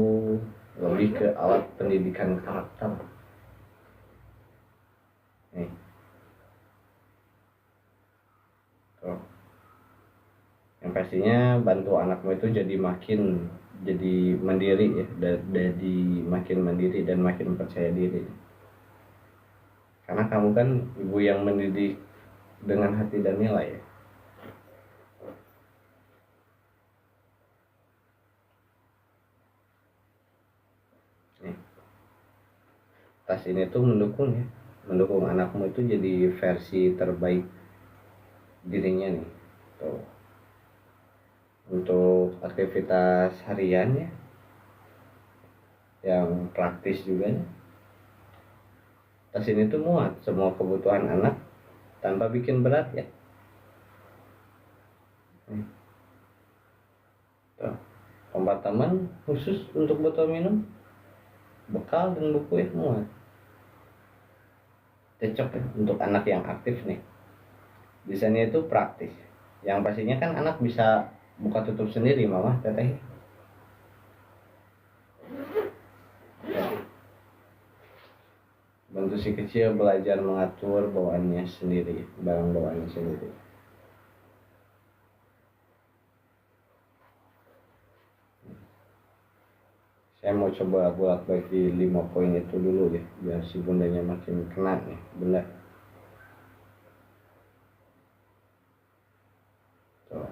lebih ke alat pendidikan karakter nih. Tuh. Yang pastinya bantu anakmu itu jadi mandiri ya, jadi makin mandiri dan makin percaya diri, karena kamu kan ibu yang mendidik dengan hati dan nilai ya. Nih, tas ini tuh mendukung anakmu itu jadi versi terbaik dirinya nih. Tuh. Untuk aktivitas hariannya yang praktis juga nih, tas ini tuh muat semua kebutuhan anak tanpa bikin berat ya. Tuh. Kompartemen khusus untuk botol minum, bekal dan buku ya muat. Cocok ya untuk anak yang aktif nih. Desainnya itu praktis. Yang pastinya kan anak bisa buka tutup sendiri mama teteh. Bantu si kecil belajar mengatur bawaannya sendiri, barang bawaannya sendiri. Saya mau coba bolak-balik di 5 poin itu dulu ya, biar si bundanya makin kena nih, bunda. Tuh.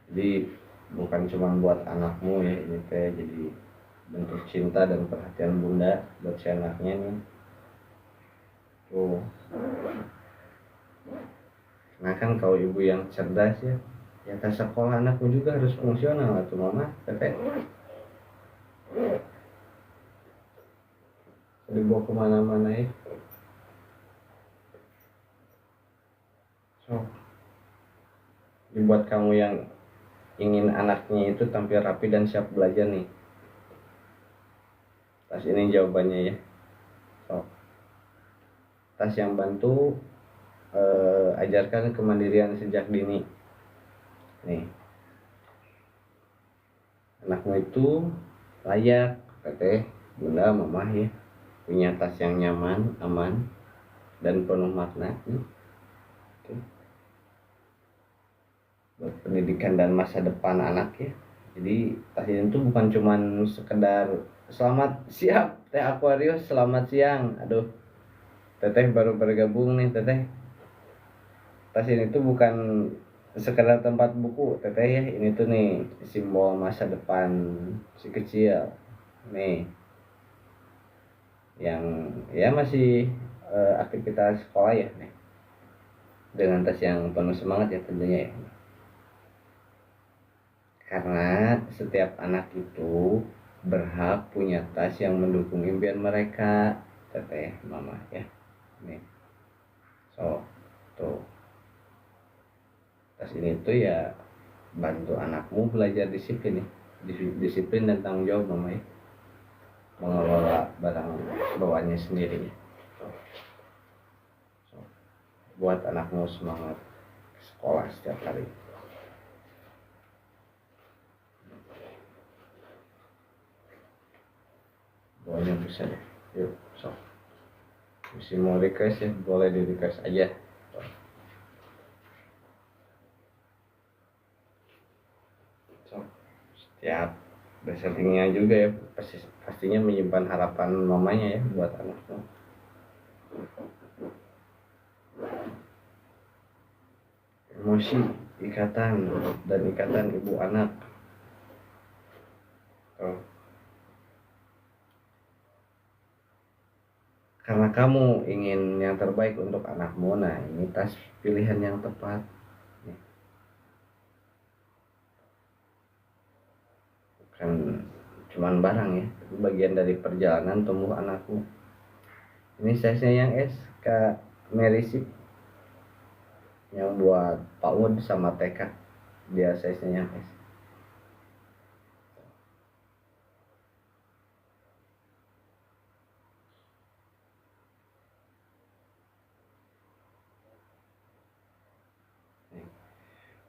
Jadi bukan cuma buat anakmu ya, ini kayak jadi bentuk cinta dan perhatian bunda buat si anaknya nih. Tuh. Nah kan kau ibu yang cerdas ya tas sekolah anakmu juga harus fungsional atau mama teteh. Dibawa kemana-mana ya. buat kamu yang ingin anaknya itu tampil rapi dan siap belajar nih, tas ini jawabannya ya. So, tas yang bantu ajarkan kemandirian sejak dini. Nih, anakmu itu layak, teteh, bunda, mama ya, punya tas yang nyaman, aman, dan penuh makna nih. Oke. Buat pendidikan dan masa depan anak ya. Jadi tas ini tuh bukan cuman sekedar selamat siap teh Aquarius, selamat siang. Aduh, teteh baru bergabung nih teteh. Tas ini tuh bukan sekedar tempat buku teteh ya, ini tuh nih simbol masa depan si kecil nih yang ya masih aktivitas sekolah ya nih, dengan tas yang penuh semangat ya tentunya ya, karena setiap anak itu berhak punya tas yang mendukung impian mereka teteh mama ya nih. So tuh, tas ini tuh ya bantu anakmu belajar disiplin ya, disiplin dan tanggung jawab mama ya, mengelola barang bawaannya sendiri ya. So, buat anakmu semangat sekolah setiap hari. Bawanya bisa deh, yuk so mesti mau request ya boleh di request aja. So, setiap settingnya juga ya pastinya menyimpan harapan mamanya ya buat anaknya. Emosi, ikatan, dan ikatan ibu anak. Oh. Karena kamu ingin yang terbaik untuk anakmu, nah ini tas pilihan yang tepat. Bukan cuman barang ya, itu bagian dari perjalanan tumbuh anakku. Ini size-nya yang S, Kak Merisip, yang buat PAUD sama TK, dia size-nya yang S.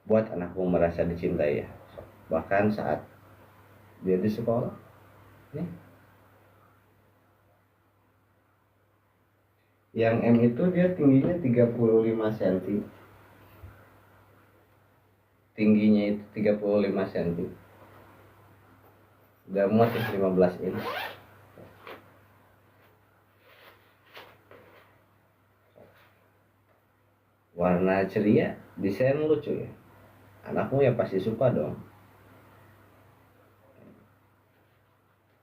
Buat anakmu merasa dicintai ya, bahkan saat dia di sekolah nih. Yang M itu dia tingginya 35 cm, tingginya itu 35 cm, udah muat 15 inch. Warna ceria, desain lucu ya, anakmu ya pasti suka dong.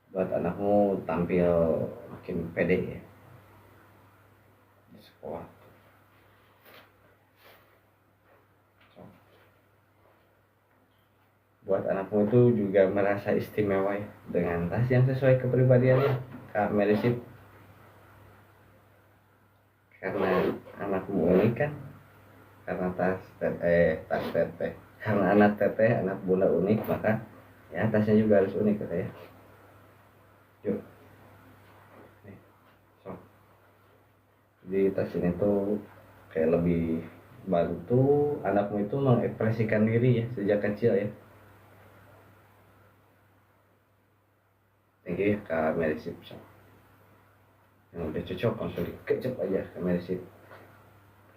Buat anakmu tampil makin pede ya di sekolah. Buat anakmu itu juga merasa istimewa ya, dengan tas yang sesuai kepribadiannya Kak Merisip. Karena anakmu unik kan, karena tas teteh, karena anak teteh anak bunda unik, maka ya tasnya juga harus unik gitu ya. Yuk nih, so jadi tas ini tuh kayak lebih bantu anakmu itu mengekspresikan diri ya sejak kecil ya. Thank you ya Kak Merisip. So, yang udah cocok langsung dikecep aja Kak Merisip.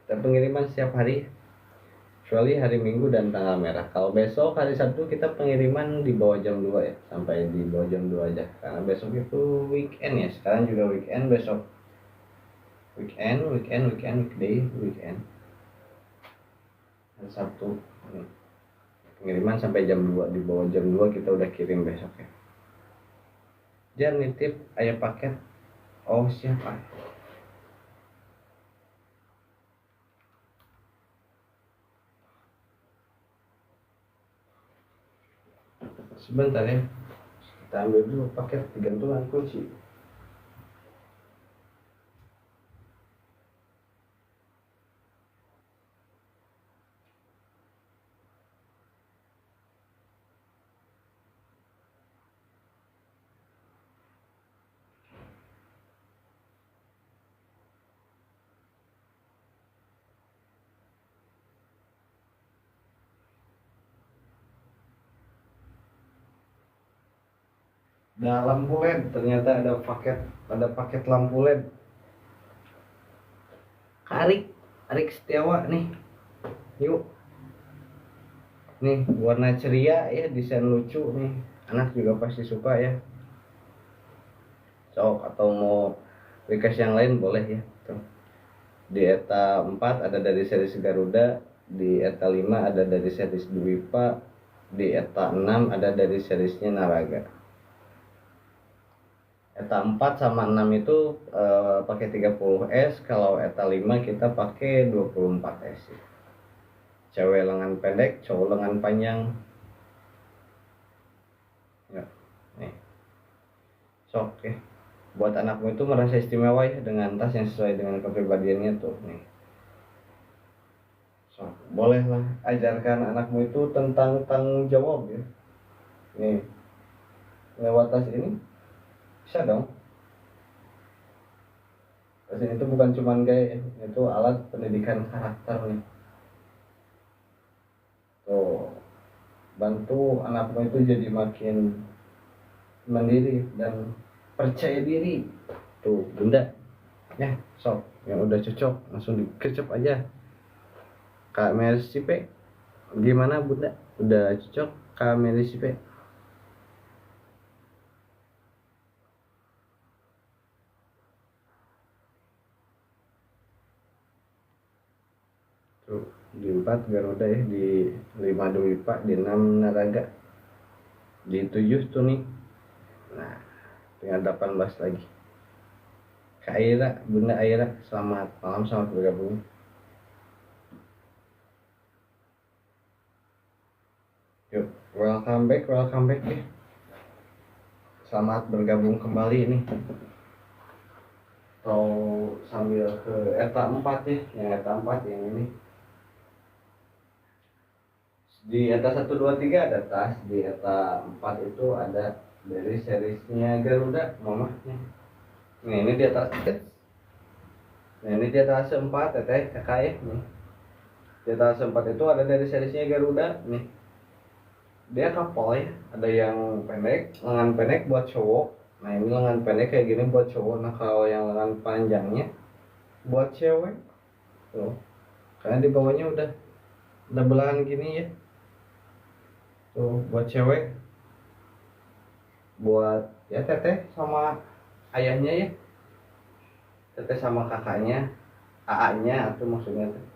Kita pengiriman setiap hari, kecuali hari Minggu dan tanggal merah. Kalau besok hari Sabtu kita pengiriman di bawah jam 2 ya, sampai di bawah jam 2 aja. Karena besok itu weekend ya, sekarang juga weekend, besok weekend, weekday, weekend. Hari Sabtu. Pengiriman sampai jam 2, di bawah jam 2 kita udah kirim besok ya. Jangan nitip ayah paket. Oh siapa? Sebentar ya, kita ambil dulu paket gantungan kunci. Ada lampu LED, ternyata ada paket lampu LED. Arik, Arik Setiawa nih. Yuk. Nih, warna ceria ya, desain lucu nih. Anak juga pasti suka ya. Sok atau mau request yang lain boleh ya. Tuh. Di ETA 4 ada dari series Garuda, di ETA 5 ada dari series Dwipa, di ETA 6 ada dari seriesnya Naraga. ETA 4 sama 6 itu pakai 30S, kalau ETA 5 kita pakai 24S. Cewek lengan pendek, cowok lengan panjang. Ya, nih. Sok ya. Buat anakmu itu merasa istimewa ya dengan tas yang sesuai dengan kepribadiannya tuh nih. Sok, bolehlah ajarkan anakmu itu tentang tanggung jawab ya. Nih, lewat tas ini bisa dong. Tas ini tuh bukan cuma gaya, itu alat pendidikan karakter nih. Tuh, bantu anakmu itu jadi makin mandiri dan percaya diri. Tuh, bunda ya, sok yang udah cocok langsung dikecep aja. Kak Mersipe gimana bunda, udah cocok Kak Mersipe? Tuh, di 4 Garuda ya, di 5 Dwipa, di 6 Naraga, di 7 tuh nih. Nah, tinggal 18 lagi. Kak Aira, bunda Aira, selamat malam, selamat bergabung. Yuk, welcome back ya. Selamat bergabung kembali nih. Atau sambil ke ETA 4 ya, yang ETA 4 yang ini. Di ETA 1 2 3 ada tas, di ETA 4 itu ada dari seriesnya Garuda, mamahnya. Nah, ini di atas. Nah, ini di atas 4 teteh kakak ya nih. Di atas 4 itu ada dari seriesnya Garuda nih. Dia kapal ya, ada yang pendek, lengan pendek buat cowok. Nah, ini lengan pendek kayak gini buat cowok. Nah, kalau yang lengan panjangnya buat cewek. Tuh. Karena di bawahnya udah belahan gini ya. Tuh, buat cewek. Buat ya teteh sama ayahnya ya. Teteh sama kakaknya, AA-nya atau maksudnya tuh.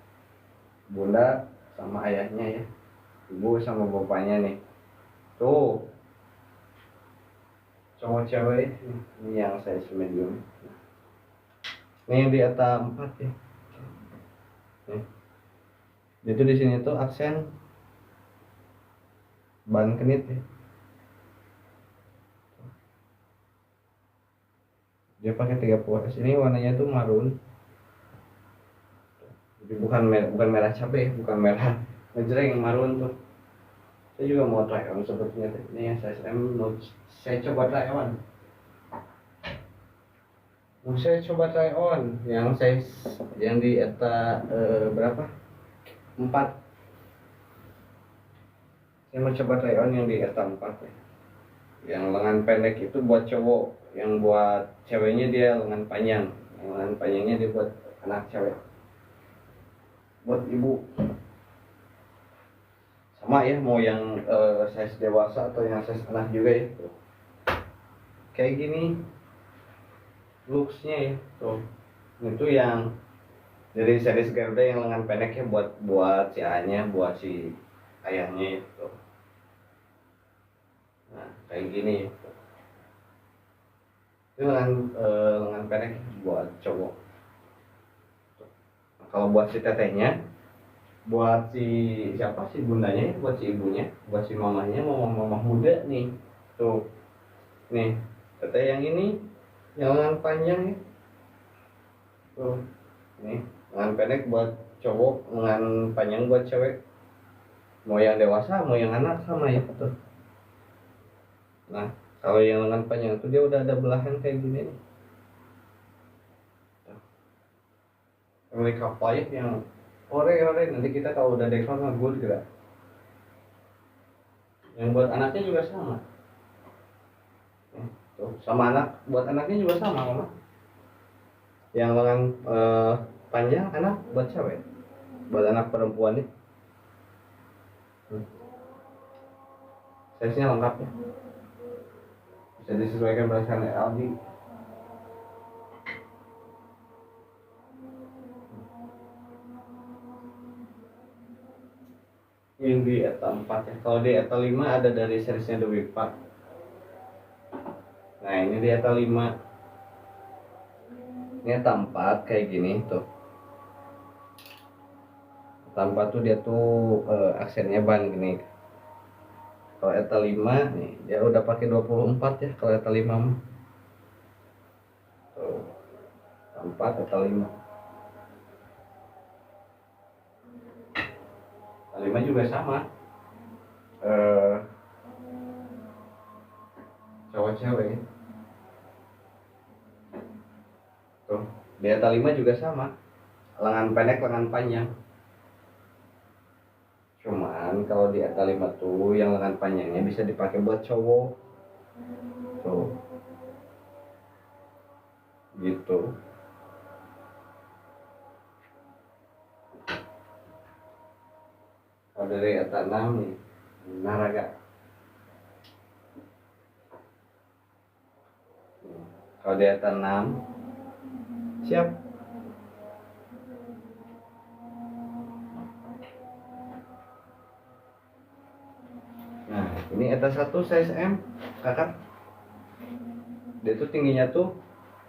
Bunda sama ayahnya ya. Ibu sama bapaknya nih. Tuh, cowok cewek ini yang size medium. Ini yang di atas 4 ya. Nih. Jadi di sini tuh aksen ban kenit ya. Dia pakai 30S, ini warnanya tuh marun. Jadi bukan merah cabai, bukan merah ngejreng, marun tuh. Saya juga mau try on sebetulnya. Ini yang size M, saya coba try on. Saya coba try on yang size yang di ETA berapa? 4. Saya mau coba try on yang di ETA 4 ya. Yang lengan pendek itu buat cowok, yang buat ceweknya dia lengan panjang. Yang lengan panjangnya dia buat anak cewek. Buat ibu. Sama ya, mau yang size dewasa atau yang size anak juga ya. Tuh. Kayak gini looksnya ya. Tuh. Itu yang dari series Garuda yang lengan pendek ya, buat si A-nya, buat si ayahnya itu. Nah, kayak gini. Itu lengan pendek buat cowok. Nah, kalau buat si tetehnya, buat si siapa sih bundanya, buat si ibunya, buat si mamanya, mama muda nih. Tuh. Nih, teteh yang ini yang lengan panjang ya. Tuh. Nih, lengan pendek buat cowok, lengan panjang buat cewek. Mau yang dewasa, mau yang anak sama ya tuh. Nah, kalau yang lengan panjang itu dia udah ada belahan kayak gini nih. Family couple yang ore nanti kita kalau udah dekor mah good juga. Yang buat anaknya juga sama. Tuh, sama anak, buat anaknya juga sama mama. Yang lengan panjang anak buat cewek, buat anak perempuan nih. Size-nya lengkap ya, bisa disesuaikan berdasarkan LD. Yang di ETA 4 ya, kalau di ETA 5 ada dari seriesnya The Big Pack. Nah ini di ETA 5, ini ETA 4 kayak gini tuh. ETA 4 tuh dia tuh aksennya ban gini. Kalau ETA 5 nih dia udah pakai 24 ya kalau ETA 5 mah. Tuh, ETA 4 ETA 5. ETA 5 juga sama. Cowok cewek. Tuh, di ETA 5 juga sama. Lengan pendek, lengan panjang. Cuman kalau di ETA 5 tuh yang lengan panjangnya bisa dipakai buat cowok. Tuh. Gitu. Kalau dari ETA 6 nih, Naraga. Kalau di ETA 6 siap. Nah, ini ETA 1 size M, kakak. Dia tuh tingginya tuh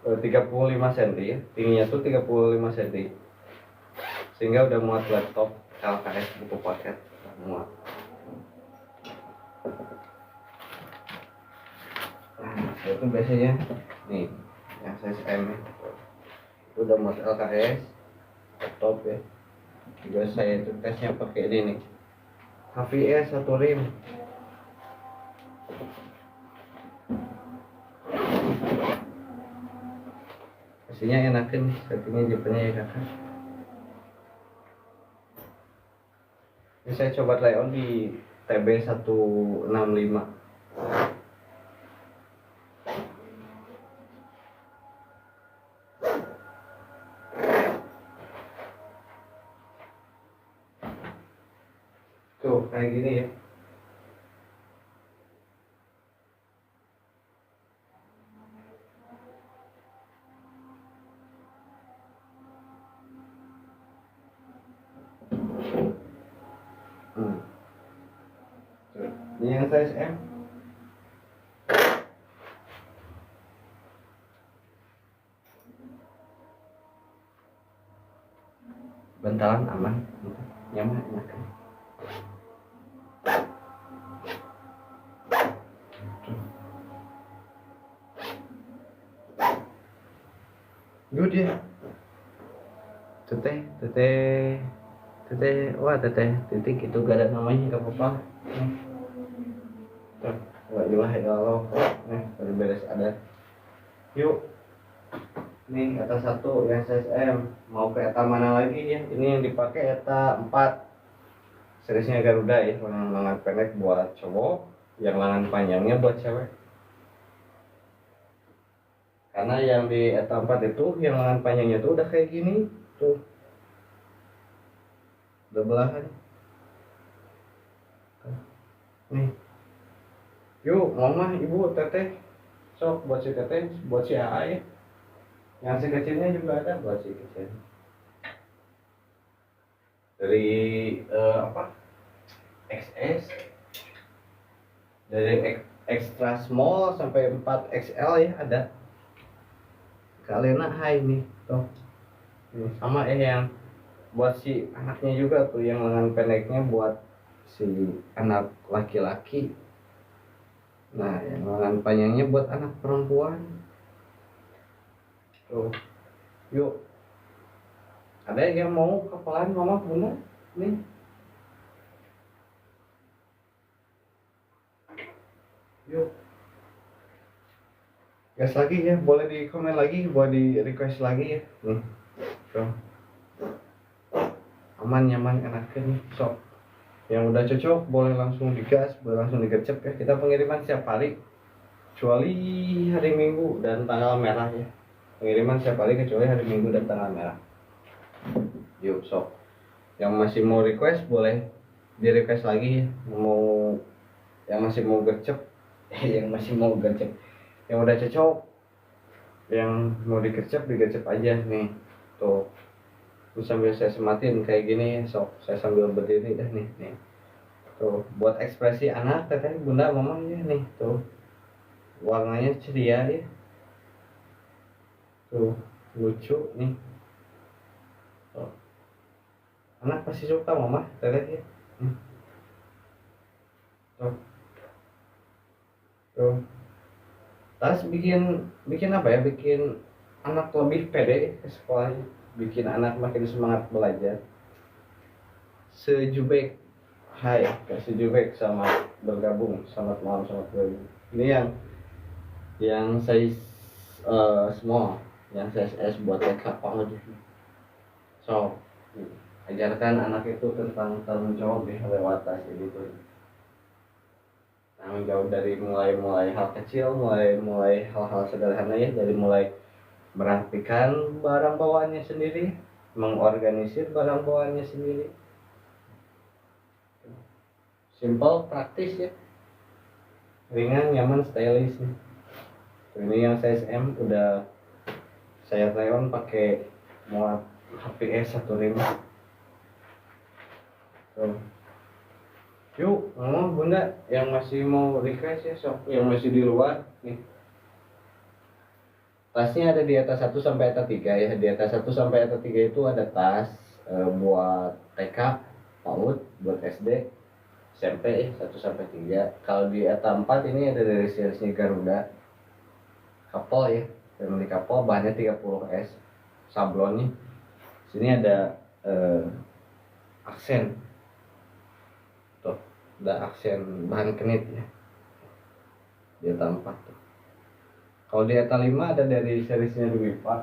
35 cm ya. Tingginya tuh 35 cm. Sehingga udah muat laptop, LKS, buku paket, muat. Nah, itu biasanya nih, yang size M ya. Itu udah muat LKS, laptop ya. Juga saya itu tesnya pakai ini nih, HVS 1 rim. Pastinya enakan settingnya Jeepnya ya kakak. Ini saya coba try on di TB 165. Tuh kayak gini ya. Tuh. Ini yang size M. Bentalan aman, nyaman, enak. Good ya. Teteh, wah teteh titik itu gak ada namanya, gak apa-apa. Tuh, la ilaha illallah. Baru beres ada. Yuk. Nih ETA 1 yang size M. Mau ke ETA mana lagi ya? Ini yang dipakai ETA 4. Seriesnya Garuda ya, yang lengan pendek buat cowok, yang lengan panjangnya buat cewek. Karena yang di ETA 4 itu yang lengan panjangnya tuh udah kayak gini tuh, udah belahan nih. Yuk mama ibu teteh sok buat si teteh, buat si AA ya. Yang si kecilnya juga ada buat si kecil. Dari apa? XS, dari extra small sampai 4XL ya ada. Kalian hai nih tuh. Ini sama yang buat si anaknya juga tuh, yang lengan pendeknya buat si anak laki-laki. Nah, yang lengan panjangnya buat anak perempuan. Tuh, yuk. Ada yang mau kapalan mama bunda? Nih. Yuk. Gas lagi ya, boleh di komen lagi, boleh di request lagi ya. Nih. Tuh. Aman, nyaman, enakan, sok. Yang udah cocok boleh langsung digas, boleh langsung digercep ya. Kita pengiriman setiap hari. kecuali hari Minggu dan tanggal merah ya. Pengiriman setiap hari kecuali hari Minggu dan tanggal merah. Yuk sok, yang masih mau request boleh di request lagi ya. Mau yang masih mau gercep yang masih mau gercep, yang udah cocok, yang mau digercep digercep aja nih tuh. Terus sambil saya sematin kayak gini, sok saya sambil berdiri dah nih tuh, buat ekspresi anak teteh bunda mama ya nih tuh, warnanya ceria ya tuh, lucu nih tuh. Anak pasti suka mama teteh ya. Tuh tuh, tas bikin bikin apa ya, bikin anak lebih pede ke sekolahnya, bikin anak makin semangat belajar. Sejubek, hai Kak Sejubek, sama bergabung, selamat malam, selamat bergabung. Ini yang saya semua, yang saya SS buat TK Pak Odi. So, ajarkan anak itu tentang tanggung jawab ya, lewat tas gitu. Tanggung jawab dari mulai hal kecil, mulai hal-hal sederhana ya, dari mulai merapikan barang bawaannya sendiri, mengorganisir barang bawaannya sendiri. Simple, praktis ya, ringan, nyaman, stylish nih. Ini yang saya SM udah saya reon pakai muat HPS 15. Tuh. Yuk, mama bunda yang masih mau request ya sok, yang masih di luar nih. Tasnya ada di atas 1 sampai atas 3 ya. Di atas 1 sampai atas 3 itu ada tas buat TK, PAUD, buat SD, SMP ya 1 sampai 3. Kalau di atas 4 ini ada dari seriesnya Garuda. Kapol ya. Family kapol bahannya 30S. Sablonnya. Sini ada aksen. Tuh, ada aksen bahan kenit ya. Di atas 4 tuh. Kalau di ETA 5 ada dari seriesnya Dwi Pak.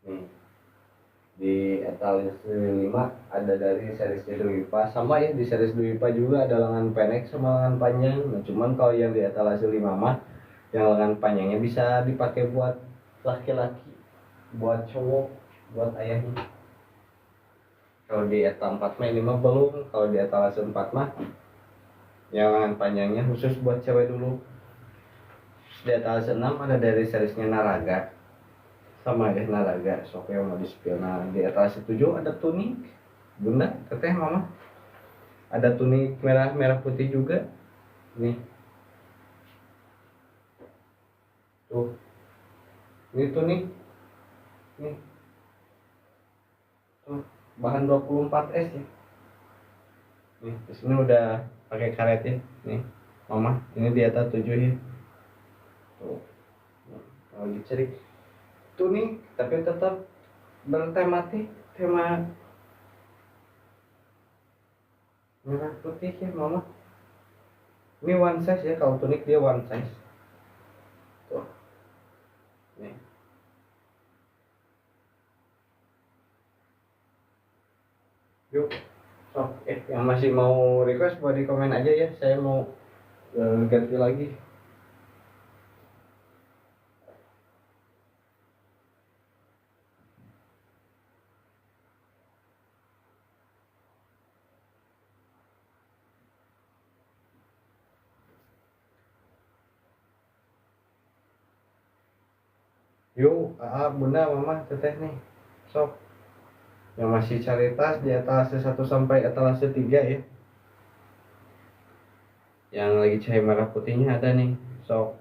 Nih. Di ETA 5 ada dari seriesnya Dwi Pak. Sama ya, di series Dwi Pak juga ada lengan pendek sama lengan panjang. Nah, cuman kalau yang di ETA 5 mah yang lengan panjangnya bisa dipakai buat laki-laki, buat cowok, buat ayahnya. Kalau di ETA 4 mah ini mah belum. Kalau di ETA 4 mah yang lengan panjangnya khusus buat cewek dulu. Di atas 6 ada dari seriesnya Naraga, sama ya Naraga, sok yang mau di spill. Nah di atas 7 ada tunik bunda teteh mama, ada tunik merah merah putih juga nih tuh, ini tunik nih tuh, bahan 24S ya. Nih di sini udah pakai karet ya nih mama, ini di atas 7 ya tuh. Nah, lagi cari tuning tapi tetap bertematik tema merah putih ya mama. Ini one size ya, kalau tunik dia one size tuh nih. Yuk sok, yang masih mau request boleh di komen aja ya, saya mau ganti lagi. Yuk, bunda, mama, teteh nih, sok. Yang masih cari tas di etalase 1 sampai etalase 3 ya. Yang lagi cari merah putihnya ada nih, sok.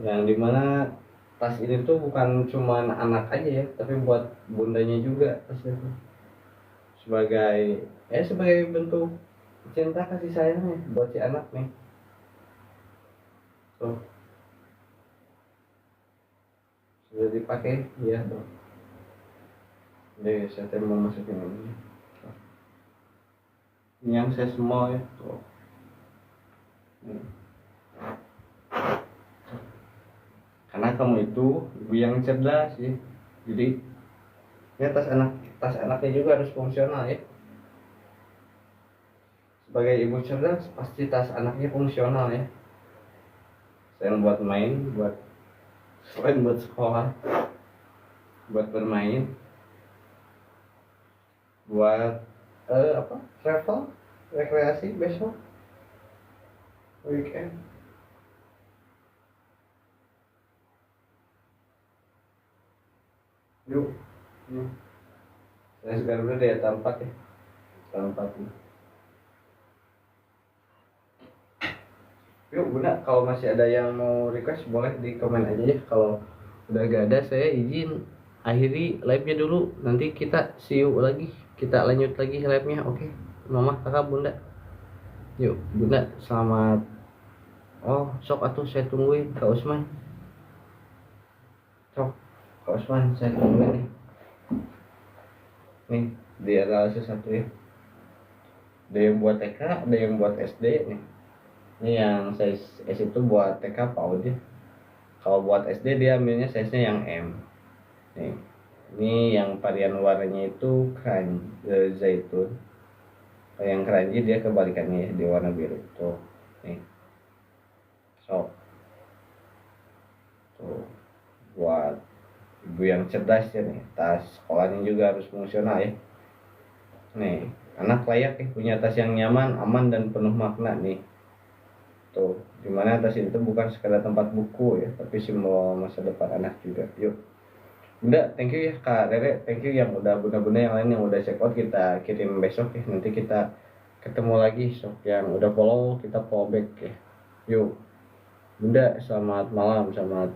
Yang dimana tas ini tuh bukan cuma anak aja ya, tapi buat bundanya juga tas itu. Sebagai bentuk cinta kasih sayangnya buat si anak nih. Tuh, sudah dipakai ya tuh. Jadi saya mau masukin ini. Ini yang saya semua ya tuh. Karena kamu itu ibu yang cerdas ya. Jadi ini tas anaknya juga harus fungsional ya. sebagai ibu cerdas pasti tas anaknya fungsional ya, selain buat main, selain buat sekolah, buat bermain, buat travel, rekreasi besok weekend. Yuk, saya sekarang udah daya tampak ya, tampak. Yuk Bunda, kalau masih ada yang mau request boleh di komen aja ya. Kalau udah gak ada saya izin akhiri live-nya dulu. Nanti kita see you lagi. Kita lanjut lagi live-nya. Oke. Mama, kakak, Bunda. Yuk, Bunda, selamat. Oh, sok atuh saya tungguin Kak Usman. Sok, Kak Usman saya tungguin nih. Nih, di analisis satu ya. Ada yang buat TK, ada yang buat SD nih. Ini yang size S itu buat TK PAUD ya. Kalau buat SD dia ambilnya size-nya yang M. Nih. Ini yang varian warnanya itu zaitun. Yang keranji dia kebalikannya ya, di warna biru. Tuh. Nih. So. Tuh. Buat ibu yang cerdas ya nih. Tas sekolahnya juga harus fungsional ya. Nih, anak layak ya punya tas yang nyaman, aman dan penuh makna nih. Tuh, dimana tas itu bukan sekadar tempat buku ya, tapi simbol masa depan anak juga. Yuk. Bunda, thank you ya Kak Rere, thank you yang udah bunda-bunda yang lain yang udah check out, kita kirim besok ya. Nanti kita ketemu lagi sok yang udah follow, kita follow back ya. Yuk. Bunda, selamat malam, selamat